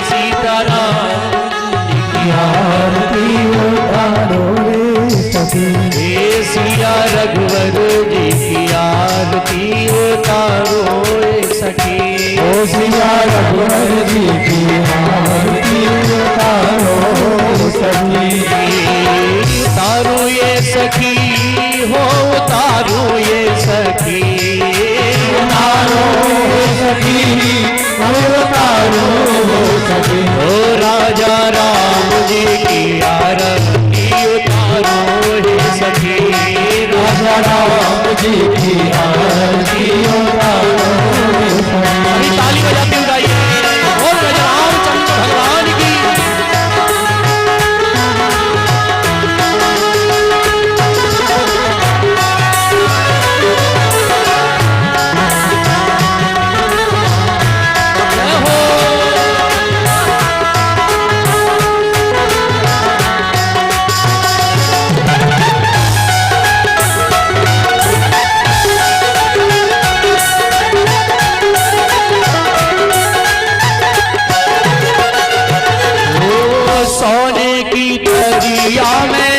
सीताराम जी की आरती उतारो ये सखी, हे सिया रघुवर जी की आरती उतारो ये सखी, ओ सिया रघुवर जी की आरती उतारो सखी, उतारो ये सखी हो, उतारो ये सखी, उतारो सखी, उतारो सखी, ओ राजा राम जी की आरती उतारो ये सखी, राजा राम जी की आरती उतारो ये सखी। ताली बजाते हुए गाइए, बोल राजा रामचंद्र भगवान की। सोने की थरिया में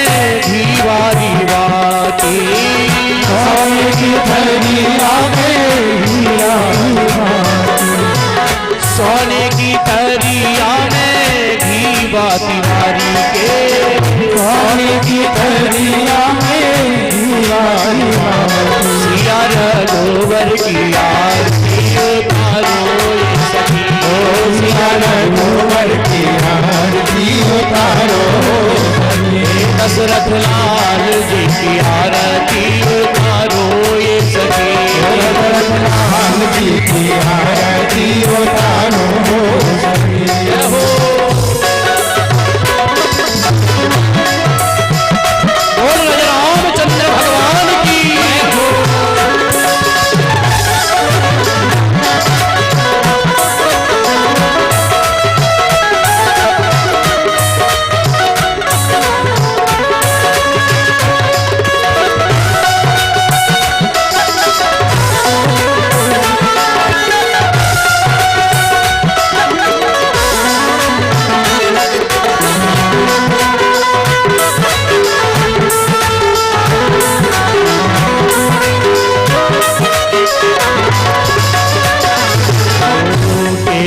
घी बाती मारी के, सोने की थरिया में घी बाती मारी, सिया रघुवर की आरती उतारो ये सखी, ओ सिया रघुवर की आरती उतारो सखी, दशरथ लाल जी की आरती उतारो ये सखी, दशरथ लाल जी की आरती उतारो सखी। जय हो, बोल रामचंद्र भगवान की हो।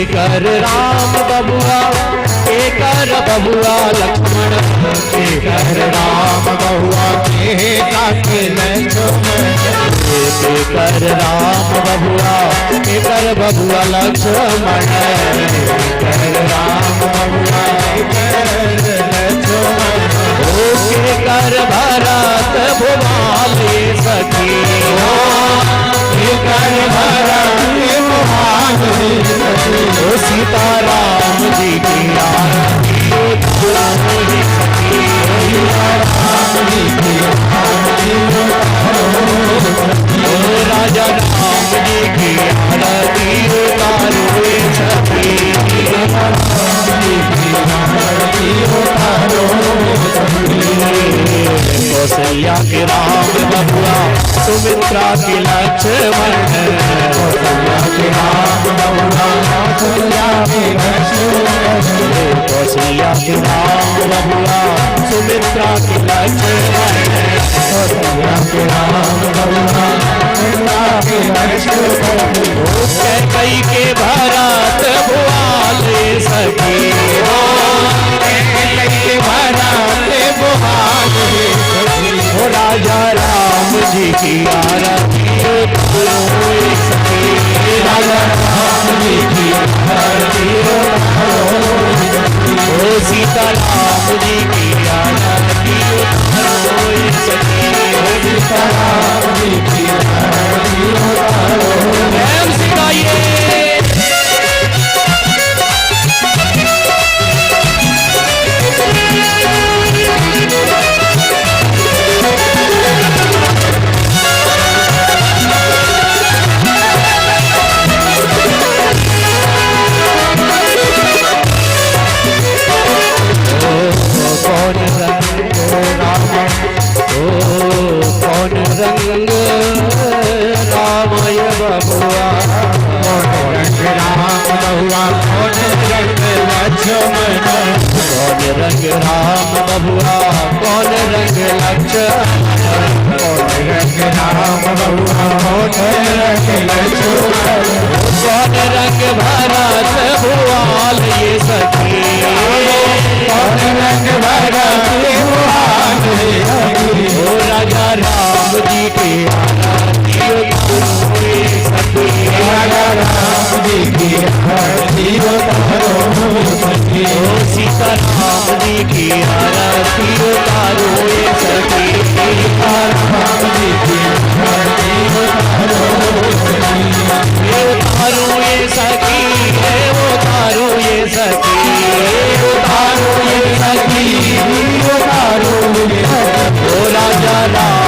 कर राम बबुआ, कर बबुआ लक्ष्मण, कर राम बबुआ के काके लक्ष्मण, कर राम बबुआ कर बबुआ लक्ष्मण, कर राम बबुआ कर लक्ष्मण, कर भरत भुवाले सखी, कर भरत भुवाले सखी, सीताराम जी की आरती उतारो ये सखी, सीताराम जी की आरती उतारो सखी, राजा राम जी की आरती उतारो ये सखी, सीताराम जी की आरती उतारो सखी, कौशल्या के राम बबुआ सुमित्रा के लक्ष्मण कौशल्या के राम बहुरा कौशल्या के लक्ष्मण कौशल्या के राम बहुरा सुमित्रा के लक्ष्मण कौशल्या के राम बहुरा कौशल्या के लक्ष्मण कैकेयी के भरत भुआल सखी कैकेयी के भरत भुआल सखी हो राजा राम जी की आरती उतारो सखी राजा राम जी की आरती उतारो ओ सीता राम जी की आरती उतारो सखी सीता राम जी की आरती उतारो प्रेम से गाइए कौन रंग राम कौन रंग रामय बबुआ कौन रंग राम बहुआ कौन रंग लक्ष्मण कौन रंग राम बबुआ कौन रंग लक्ष्मण कौन रंग राम बहुआ कौन रंग लक्ष्मण कौन रंग भरत भुआल ये सखी कौन रंग भरत भुआल सखी ओ राजा राम जी के आरती उतारो सखी राजा राम जी की आरती उतारो सखी ओ सीता राम जी की आरती उतारो सखी सीता राम जी की आरती उतारो सखी उतारो ये सखी उतारो ये सखी उतारो ये सखी उतारो ये सखी ओ राजा राम